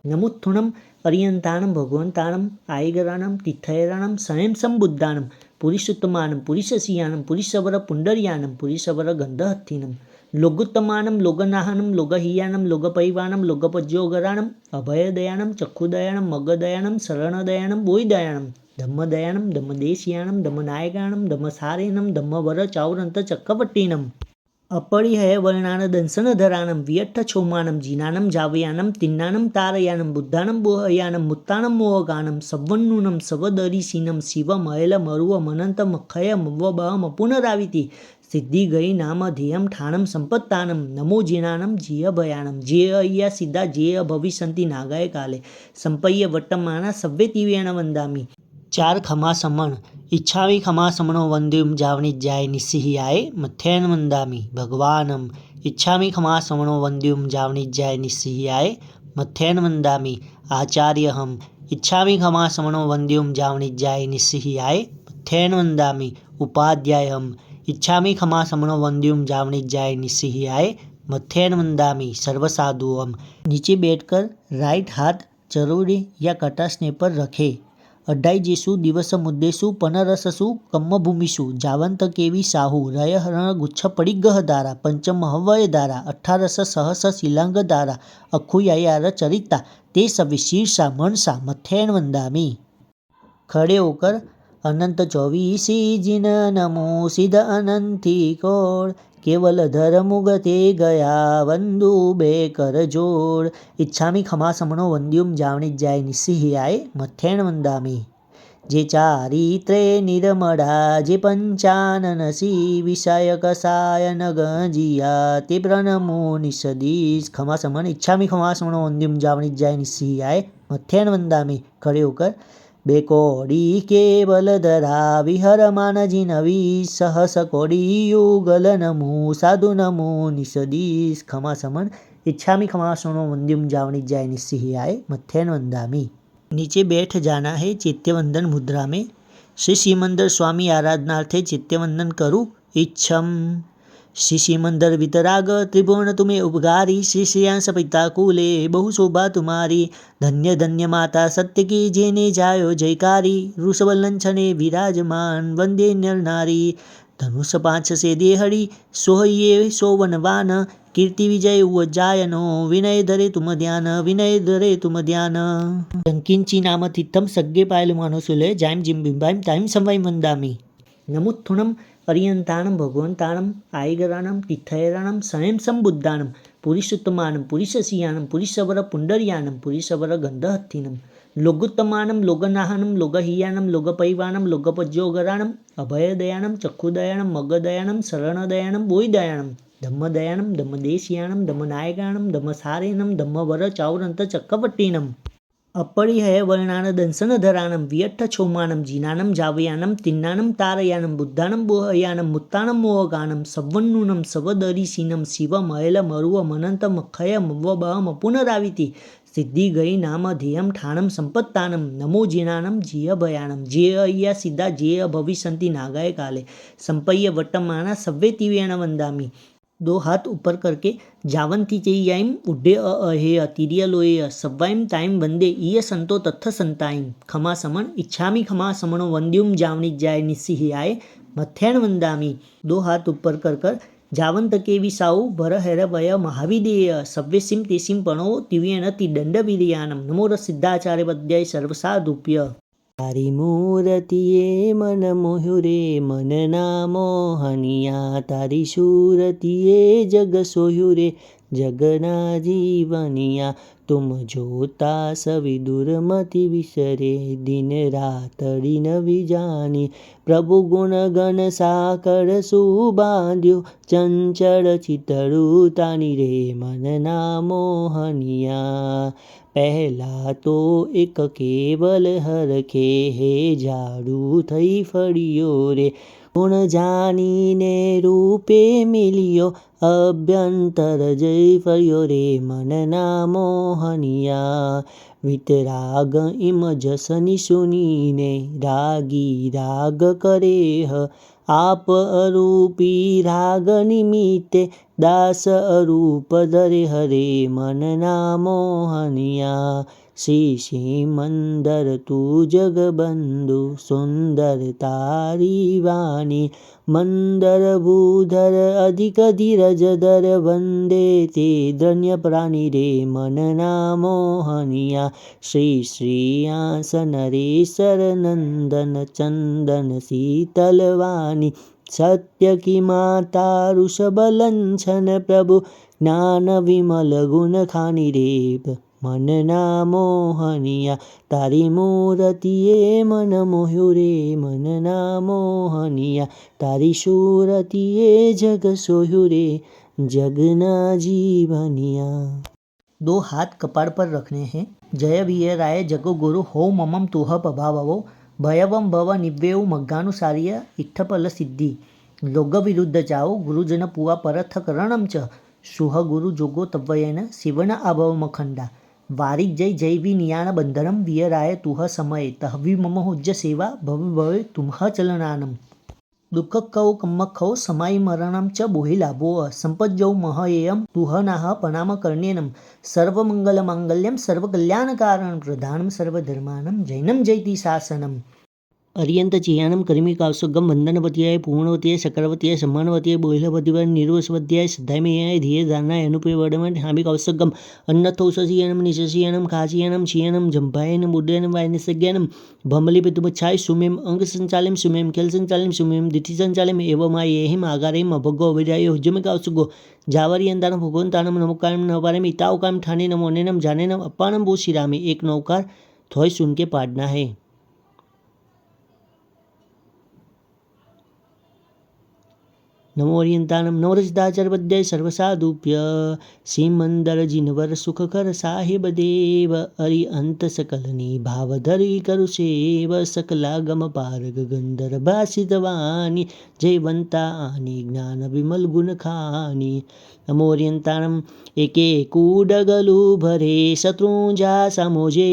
नमुत्थुणम पर्यंतानम भगवंतानम आयगरानम तीर्थयरानम स्वयं संबुद्धानम पुरुषोत्तमानम पुरुषसियानम पुरुषवर पुंडरियानम पुरुषवर गंधहत्थिनम लोगोत्तमानम लोगनाहनम लोगहियानम लोगपैवानम लोगपज्योगरानम अभयदयानम चक्षुदयानम मगदयानम शरणदयानम बोयदयानम धम्मदयानम धम्मदेशियानम धम्मनायकानम धम्मसारेनम धम्मवर चावरंत चक्रवट्टिनम अपरिहय वर्णान दंसनधरानम वियट्ठ छोमानम जीनानम जावयानम तिन्नानम तारयानम बुद्धानम बोहयानम मुत्तानम मोहगानम सवन्नुनम सवदरिसीनम शिवम अयल मरुव मनंतम खयम वबहम पुनराविति સિદ્ધિ ગઈ નામ ધ્યેયમ ઠાણમ સંપત્તાનમ નમો જીનાનમ જીય ભયાનમ જે અહીંયા સીધા જે ભવિષ્યંતિ નાગાય કાલે સંપય્ય વટ્ટમાના સવ્વે તિવેણ વંદામી. 4 ખમાસમણ ઈચ્છાવી ખમાસમણો વંદ્યુમ જાવણી જાય નિસ્સિહિયાય મથ્થેન વંદામી ભગવાનમ. ઈચ્છામી ખમાસમણો વંદ્યુમ જાવણી જાય નિસ્સિહિયાય મથ્થેન વંદામી આચાર્યહમ. ઈચ્છામી ખમાસમણો વંદ્યુમ જાવણી જાય નિસ્સિહિયાય મથ્થેન વંદામી ઉપાધ્યાયહમ. ઈચ્છામી ખમાસમણો વંદ્યુમ જાવણી જાય નિસ્સિહિયાય मथेन वंदामी सर्वसाधुओं. नीचे बैठकर राइट हाथ चरोड़े या कटासने पर रखे. अड्डाई जेसु दिवस मुद्देसु पनरससु कम्मभूमिषु जावंत केवी साहु रय हरण गुच्छ पड़िगह दारा पंचम हवय दारा 18 सहस शिलांग दारा अखुयायार चरिता ते सभी शीर्षा मनसा मथेन वंदामी. खड़े होकर अनंत 24 जिन नमो सिद्ध अनंती कोड़ केवल धर्मुगते गया वंदु बे कर जोड़. इच्छामी खमासमणो वंद्युम जावणी जाय निस्सिहियाय मथेन वंदामी. जे चारित्रे निरमड़ा जे पंचाननसी विषय कसायन गजिया ते प्रणमो निषदीश. खमासमण इच्छामी खमासमणो वंद्युम जावणी जाय निस्सिहियाय मथेन वंदामी. खड़े होकर बेकोड़ी केवल धरा विहरमान जिनवी सहस कोड़ी युगल नमो साधु नमो निषदीश. खमासमण इच्छामी खमासमणो वंद्युम जावणी जाय निस्सिहियाय मथेन वंदामी. नीचे बैठ जाना है चैत्यवंदन मुद्रा में. श्री सिमंदर स्वामी आराधनार्थे चैत्यवंदन करूँ इच्छम. श्री सिमंदर वितराग त्रिभुवन तुम्हें उपगारी श्री श्रेयांस पिता कुले बहु शोभा तुम्हारी. धन्य धन्य माता सत्य की जेने जायो जयकारी ऋषभ लंछने विराजमान वंदे नर नारी. धनुष 5 से देहड़ी सोहये सोवनवान कीर्ति विजय उज्जायनो विनय धरे तुम ध्यान विनय धरे तुम ध्यान. अंकिंची नाम तिथम सग्गे पायल मानसुले जायम जिम बिंबाइम टाइम समवाय वंदामी. नमुत्थुणम पर्यंताणम भगवंताणम आयगराणम तीर्थयराणम स्वयं संबुद्धाणम पुरुषोत्तमानम पुरुषसियाणम पुरुषवर पुंडरियाणम पुरुषवर गंधहत्थिनम लोगुत्तमानम लोगनाहनम लोगहियाणम लोगपैवाणम लोगपज्योगराणम अभयदयाणम चक्षुदयाणम मगदयाणम शरणदयाणम बोयदयाणम धम्मदयाणम धम्मदेशियाणम धम्मनायकाणम धम्मसारेणम धम्मवर चावरंत चक्रवर्तीणम. अपरिहय वर्णान दंसनधराणम वियट्ठ छोमानम जीनानम जावयानम तिन्नानम तारयानम बुद्धानम बोहयानम मुत्तानम मोहगानम सवन्नुनम सवदरिशीनम शिवम अयल मरुव मनंत मखय मवबहम पुनराविति. सिद्धि गई नाम ध्येयम ठाणम संपत्तानम नमो जिनानम जिय भयानम जे अय्या सिद्धा जे भविष्यंति नागाय काले संपय्य वट्टमाना सव्वे तिवेण वंदामी. 2 हाथ ऊपर करके जावंती चैयाइम उड्डे अहेय तिरियलोय सव्वाइम ताइम वंदे ईय संतो तत्थ संताइम. खमासमण इच्छामी खमासमणो वंद्युम जावणी जाय निस्सिहियाय मथेन वंदामी. 2 हाथ ऊपर कर जावंत के विसाऊ भर हेर वय महाविदेय सव्यसिम तेसिम पणो तिवेण ति दंड विरियानम नमो सिद्धाचार्य पद्याय सर्वसाधुभ्य. तारी मूर्तिए मन मोह्यो रे मन ना मोहनिया तारी सूरतिए जग सोह्यो रे जगना जीवनिया. तुम जोता सवि दुर्मति विसरे दिन रातड़ी न विजानी प्रभु गुण गण साकर सुबांध्यो चंचल चितड़ू तानी रे मन ना मोहनिया. पहला तो एक केवल हरखे हे झाड़ू थई फड़ियो रे गुण जानीने रूपे मिलियो अभ्यंतर जय फर्यो रे मन ना मोहनिया. वितराग इम जसनी सुनीने रागी राग करेह आप अरूपी राग निमित्ते दास अरूप धरे हरे मन ना मोहनिया. श्री सिमंदर तू जगबंधु सुंदर तारी वाणी मंदर भूधर अधिक धीरज धर वंदे ते धन्य प्राणी रे मन ना मोहनिया. श्री श्रीयांस नरेश्वर नंदन चंदन शीतलवाणी सत्य की माता ऋषभ लंछन प्रभु ज्ञान विमल गुण खानी रे મનના મોહનિયા તારી મૂરતિએ મન મોહ્યું રે મનના મોહનિયા તારી સુરતિએ જગ સોહ્યું રે जगना जीवनिया। 2 हाथ कपाड़ पर रखने हैं। जय विय राय जगो गुरु हो ममम तुह पभावो भयवम भव निव्येव मग्गानुसार्य इत्थपल सिद्धि लोग विरुद्ध जाओ गुरुजन पुआ परथ करणम च सुह गुरु जोगो तव्वयन शिवन आभव मखंडा वारिक जय जय वि नियाण बंधनम विय राय तुह समय तहवी मम हुज्ज सेवा भव भवे तुम्ह चलनानम दुःख कौ कम्मक खौ समाई मरणम च बोहि लाभो संपज्जौ महयेयम तुह नाह प्रणाम कर्णेनम सर्वमंगल मांगल्यम सर्वकल्याणकारणं प्रधानम सर्वधर्मानं जैनम जयति शासनम। अरियंत चियानम कर्मिकावसुगम वंदनपतियाय पूर्णवतीय चक्रवतीय सम्मानवतीय बोहिलपतिवाय निर्वसवतीयाय सिद्धायमेयाय धीय दानाय अनुपय वर्धमान हामिकावसुगम अन्नथौससियानम निशसियानम खासियानम चियानम जंभायनम बुद्धयनम वायनिसज्ञानम भमलिपितुमच्छाय सुमेम अंग संचालिम सुमेम खेल संचालिम सुमेम दिठि संचालिम एवमायेहिम आगारेम अभगो अभिराय हुज्जमिकावसुगो जावरियंतानम भगवंतानम नमोकायम नवपारम इतावकाम ठाने नमोनेनम जानेनम अप्पानम बो श्रीरामे एक नौकार थोय सुन के पाड़ना है। नमो अरियंतानम नवरजदाचार्य सर्वसाधुभ्य श्रीमंदर जिनवर सुखकर साहिब देव अरिहंत सकलनी भावधरी करुसेव सकलागम पारग गंधर भाषितवाणी जयवंता आनी ज्ञान विमल गुण खानी। नमो अरियंतानम एके कूडगलु भरे शत्रुंजा समोजे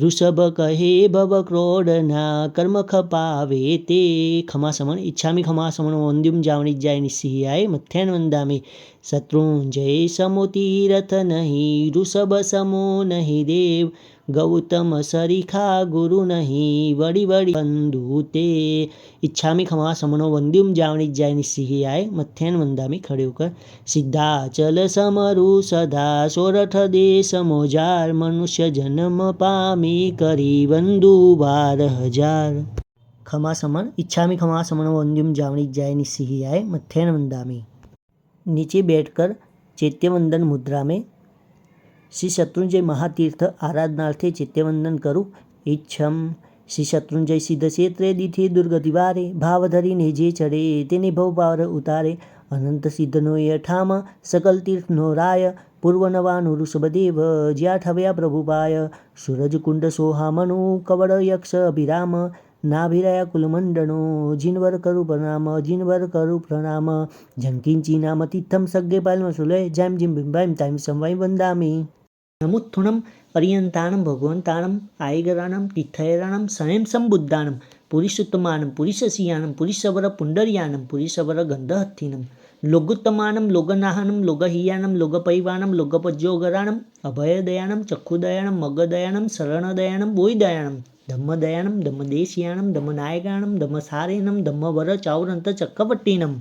ऋषभ कहे भव क्रोडना कर्म खपावे ते खमासमन इच्छामि खमासमन वंद्युम जावणी जाय निस्सिहाय मथ्यान वंदामि शत्रुंजय समो तीरथ नहीं ऋषभ समो नहीं देव गौतम सरिखा गुरु नहीं वड़ी वड़ी बंधु ते इच्छामि खमा समनो वंद्युम जावणी जाय निस्सिहाय मथ्यान वंदामि खड़े होकर सिद्धाचल समरु सदा सोरठ देश मोजार मनुष्य जन्म पामी करी बंधु 12,000। खमा समन इच्छामि खमा समनो वंद्युम जावणी जाय निस्सिहाय मथ्यान वंदामि। नीचे बैठकर चैत्यवंदन मुद्रा में श्री शत्रुंजय महातीर्थ आराधनार्थे चैत्यवंदन करूँ। इच्छम श्री शत्रुंजय सिद्ध क्षेत्रे दिठे दुर्गति वारे भावधरी ने जे चढ़े तेने भव पार उतारे अनंत सिद्ध नो ठाम सकल तीर्थ नो राय पूर्वनवानु ऋषभदेव ज्या ठव्या प्रभुपाय सूरज कुंड सोहा मनु कवड़ यक्ष अभिराम नाभिराया कुलमंडनो जिनवर करू प्रणाम झंकिंची नाम Theertham सग्गे Palam सुलय jam gym बिंबाइम time Sawai वंदामि। नमुत्थुनम अरियंतानम भगवंतानम आयगरानम तीर्थयरानम सनेम संबुद्धानम पुरीषोत्तमानम पुरीषसियानम पुरीषवर पुंडरियानम पुरीषवर गंधहत्थिनम लोगोत्तमानम लोगनाहनम लोगहियानम लोगपैवानम लोगपज्योगरानम अभयदयानम चक्षुदयानम मगदयानम शरणदयानम बोईदयानम धम्मदयानम धम्मदेशियानम धम्मनायकानम धम्मसारेनम धम्मवर चावरंत चक्रवर्तीनम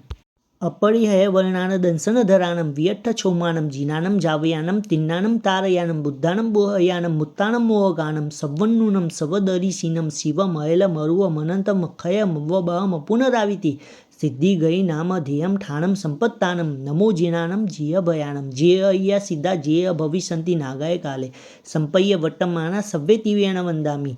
अपरिहय वर्णान दंसनधरानम वियट्ठ छोमानम जीनानम जावयानम तिन्नानम तारयानम बुद्धानम बोहयानम मुत्तानम मोहगानम सवन्नुनम सवदरिसीनम शिवम अयलम अरुवम अनंतम अक्षयम अव्वबहम पुनराविति सिद्धि गई नाम ध्येयम ठाणम संपत्तानम नमो जिनानम जिय भयानम जिय अय्या सिद्धा जिय भविष्यन्ति नागाय काले संपय्य वट्टमाना सव्वे तिव्यण वंदामि।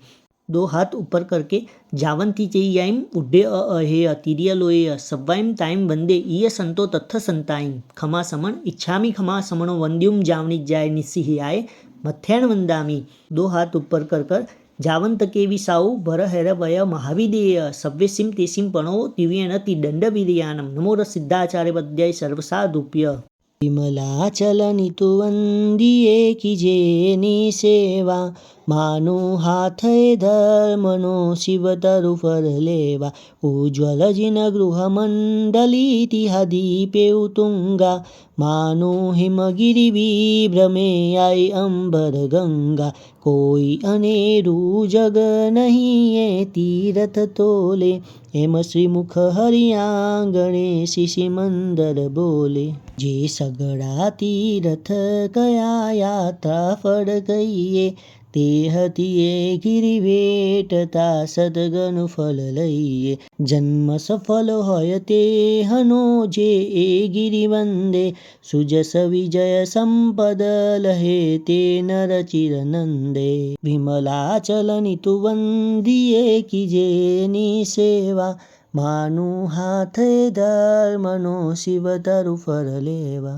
2 हाथ ऊपर करके जावंती चेय्याइम उड्डे अहे तिरिय लोय सव्वाइम ताइम वंदे ईय संतो तत्थ संताइम खमा समन इच्छामि खमा समनो वंद्युम जावणी जाय निस्सिहाय मथ्यान वंदामि। 2 हाथ ऊपर कर जावंत के विसाऊ भर हैर वय महाविदेय सव्यसिम तेसिम पणो तिव्यण ति दंड विरियानम नमो सिद्धाचार्य पद्याय सर्वसाधुभ्य। विमलाचल नितु वंदिये कीजे सेवा मानो हाथ धर्मनो शिव तरु फर लेवा उज्ज्वल जिन गृह मंडली तिहा दीपे उतुंगा मानो हिमगिरि विभ्रमे आई अंबर गंगा कोई अनेरु जग नहीं ये तीरथ तोले एम श्रीमुख हरियांगणे शिशि मंदर बोले जे सगड़ा तीरथ कया यात्रा फड़ गईए તે હતી એ ગિરી વેટતા સદગનું ફલ લઈએ. જન્મ સફળ હોય તે હનો જે એ ગિરી વંદે. સુજસ વિજય સંપદ લહે તે નર ચિરનંદે. વિમલાચલની તું વંદીએ કીજેની સેવા. માનું હાથે धर्मनो शिव तरु फर लेवा.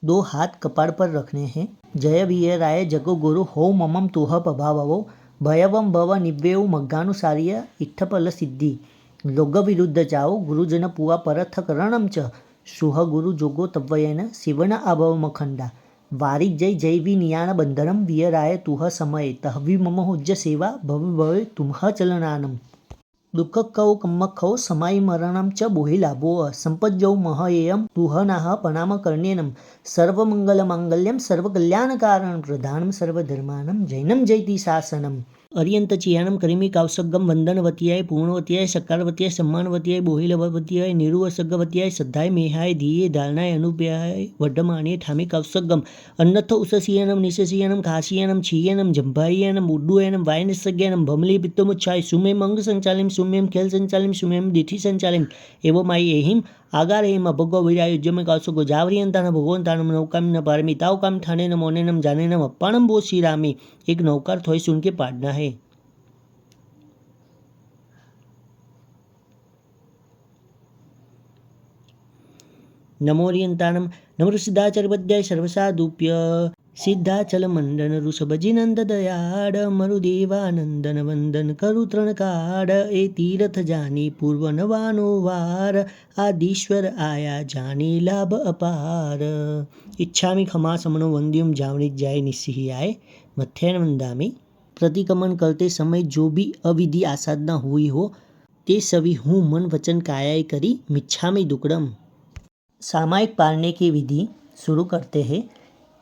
2 हाथ कपाड़ पर रखने हैं. जय वीराय जगो गुरु हो ममम तुह प्रभावो. भयवम भव निव्येव मग्गानु सार्य इट्ठपल सिद्धि. लोग विरुद्ध जाओ गुरुजन पुआ परथ करणम च. सुह गुरु जोगो तव्वयन शिवन आभव मखंडा. वारिक जय जैवी नियाण बंधनम वीराय तुह समय तहवी मम हुज्ज सेवा भव भवे तुम्ह चलनानम. दुःख कौ कम्मक खौ समाई मरणम च बोहि लाभो. संपज्जौ महयेयम तुहनाह प्रणाम कर्णेनम. सर्वमंगल मांगल्यम सर्वकल्याणकारणं प्रधानम सर्वधर्मानं जैनम जयति शासनम. अर्यंत चियानम करीमी कावसगम वंदनवतीयाय पूर्णवतीयाय सकारवतीयाय सम्मानवतीयाय बोहिलवतीयाय निरुवसगवतीयाय श्रद्धाय मेहाय धीये धारणाय अनुप्याय वड्डमाणे ठामी कावसगम. अन्नथ उससियनम निशसियनम खासियनम छीयनम जंभायनम उड्डुयनम वायनसज्ञानम भमली पित्तमुच्छाय सुमेम अंग संचालिम सुमेम खेल संचालिम सुमेम दिठि संचालिम एवं माई एहिम आगार एम भगो विरायुज्यम कावसगो जावरियंतान भगवंतानम नौकाम न पारमी तावकाम ठाणे न मोनेनम जानेनम अप्पाणम बो श्रीरामी. एक नौकार थोड़ी सुन के पाड़ना है. नमोरियंतानम नमो सिद्धाचरवद्याय सर्वसाधुप्य. सिद्धाचल मंडन ऋषभजिनंद दयाड़ मरुदेवानंदन वंदन करु तृणकाड़. ए तीरथ जानी पूर्व नवानो वार आदिश्वर आया जानी लाभ अपार. इच्छामि खमा समनो वंद्युम जावणी जाय निस्सियाय मथ्यन वंदामी. प्रतिक्रमण करते समय जो भी अविधि आसाधना हुई हो ते सभी हूँ मन वचन कायाय करी मिच्छामि दुक्कड़म. सामायिक पालने की विधि शुरू करते हैं.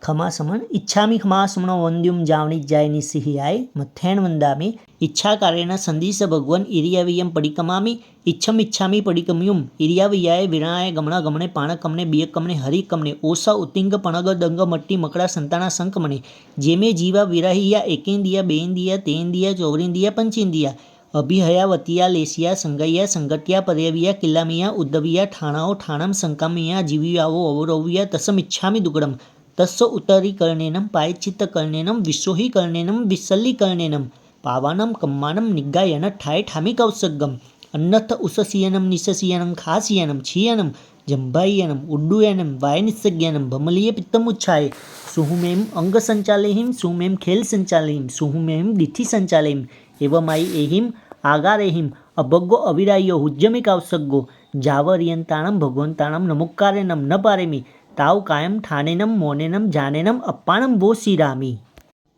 खमा समन इच्छामि खमा समनो वंद्युम जावणी जाय निस्सियाय मथ्यन वंदामी. इच्छा कार्येण संदिश भगवन इरियावियम पडिकमामि. इच्छम इच्छामि पडिकमयुम इरियावियाय विरणाय गमणा गमणे पाणकमणे बियकमणे हरिकमणे ओसा उतिंग पणग दंग मट्टी मकड़ा संताना संकमणे. जेमे जीवा विराहिया एकेंदिया बेंदिया तेंदिया चौरिंदिया पंचेंदिया अभिहयावतिया लेसिया संगैया संगटिया पर्यविया किल्लामिया उद्दविया ठाणाओ ठाणम संकामिया जीवियावो अवरोविया तसमिच्छामि दुग्गड़म. तस्स उत्तरीकरणेनं पायचित्तकरणेनं विश्वहीकरणेनं विसल्लीकरणेनं पावानं कम्मानं निग्गायन ठाय ठामी कौसगम. अन्नथ उससियनं निशसियनं खासियनं छीयनं जंभायनं उड्डुयनं वायनिस्सज्ञानं भमलीय पित्तमुच्छाय. सुहुमेम अंग संचालयिम सुमेम खेल संचालयिम सुहुमेम दिठि संचालयिम एवमाई एहिम आगारेहिम अभग्गो अविरायो हुज्जमे कावसग्गो जावरियंताणम भगवंताणम नमुक्कारेणम न पारेमी ताव कायम ठाणेनम मोनेनम जानेनम अप्पाणम वो श्रीरामी.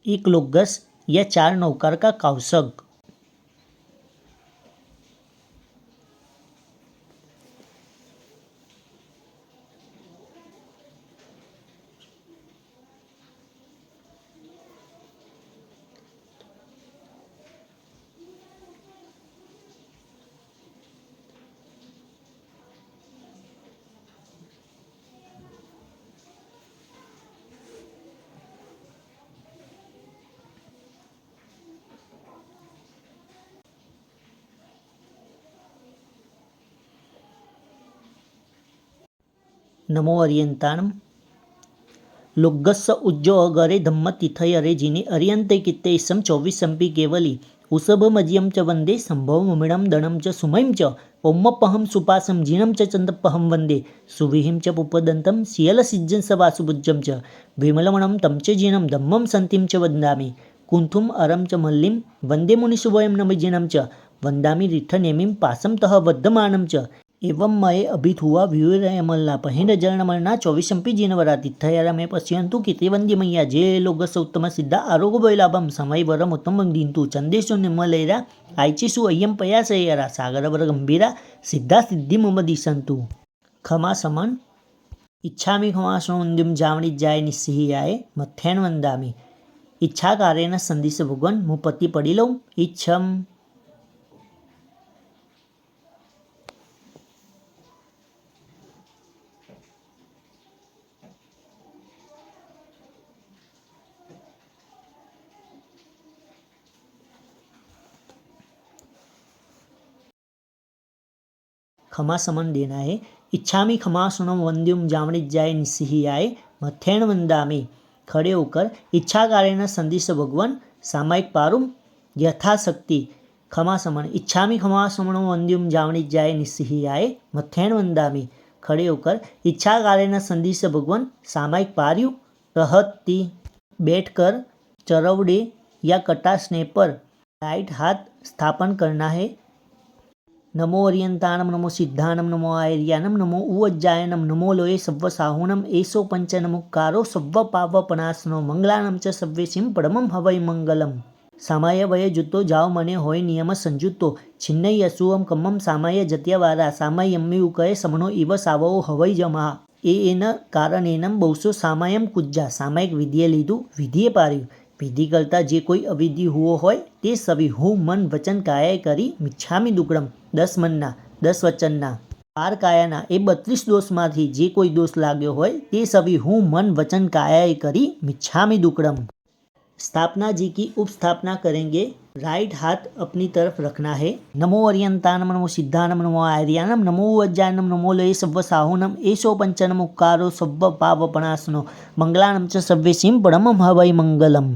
एक लोकगस या 4 नौकार का कावसग. नमो अर्यंताणम. लुग्गस्स उज्जो अगरे धम्म तिथयरे जिने अर्यंते कित्ते इसम 24 संपी केवली. उसभ मजियम च वंदे संभव मुमिणम दणम च सुमयम च ओम्मपहम सुपासम जीणम च चंदपहम वंदे सुविहिम च पुपदंतम सियल सिज्जन स वासुभुज्जम च विमलमणम तम च जीणम धम्मम संतिम च वंदामि. कुंथुम अरम च मल्लिम वंदे मुनिशुभयम नमजिणम च वंदामि रिठनेमिम पासम तह वद्धमानम च. एवं मये अभिथुआ व्यूरयमल्ला पहिंड जरणमलना 24 संपी जीनवरा तिथयरमे पश्यंतु कीर्तिवंद्यमय्या जे लोगस उत्तम सिद्धा आरोग्य वैलाभम समय वरम उत्तम दींतु चंदेशु निम्मलेरा आयचिसु अय्यम पयासयरा सागरवर गंभीरा सिद्धा सिद्धि मम दिशंतु. खमा समन इच्छामि खमा शोन्दिम जावणी जाय निस्सियाय मथ्यन वंदामि. इच्छा कार्येण संदिश भगवन मुपति पड़िलो इच्छम. खमा समन देना है। इच्छामि खमासुनम वंद्युम जावणिज्याय निस्सिहाय मथेण वंदामि। खड़े होकर इच्छा कारेण संदिश भगवान सामायिक पारुम यथाशक्ति खमा समन। इच्छामि खमासुनम वंद्युम जावणिज्याय निस्सिहाय मथेण वंदामि। खड़े होकर इच्छा कारेण संदिश भगवान सामायिक पार्यु रहती। बैठकर चरवड़े या कटासने पर राइट हाथ स्थापन करना है। नमो अर्यंताणम नमो सिद्धानम नमो आयर्यानम नमो उज्जायनम नमो लोये सव्व साहुनम एसो पंचनमुक्कारो सव्व पावपनाशनो मंगलानम च सव्यसिम परमं हवै मंगलम। सामाय वय जुतो जाओ मने होय नियम संजुतो छिन्नई असूवम कम्मम सामाय जत्यवारा सामाय यम्मी उकय समनो इव सावो हवै जमा। एन कारणेनम बहुसो सामायम कुज्जा। सामायिक विधिए लीधु विधिए पार्यु। विधि करता जे कोई अविधि हुओ होय ते सभी हूँ मन वचन कायाए करी मिच्छामी दुक्कड़म। 10 मनना 10 वचनना 12 कायाना ए 32 दोषमांथी जे कोई दोष लाग्यो होय ते सभी हूँ मन वचन कायाए करी मिच्छामी दुक्कड़म। स्थापना जी की उपस्थापना करेंगे। राइट हाथ अपनी तरफ रखना है। नमो अर्यंतानम नमो सिद्धानम नमो आयर्यानम नमो उज्जायनम नमो लोये सव्व साहुनम एसो पंचनमुक्कारो सव्व पावपनाशनो मंगलानम च सव्यसिम परमं हवै मंगलम।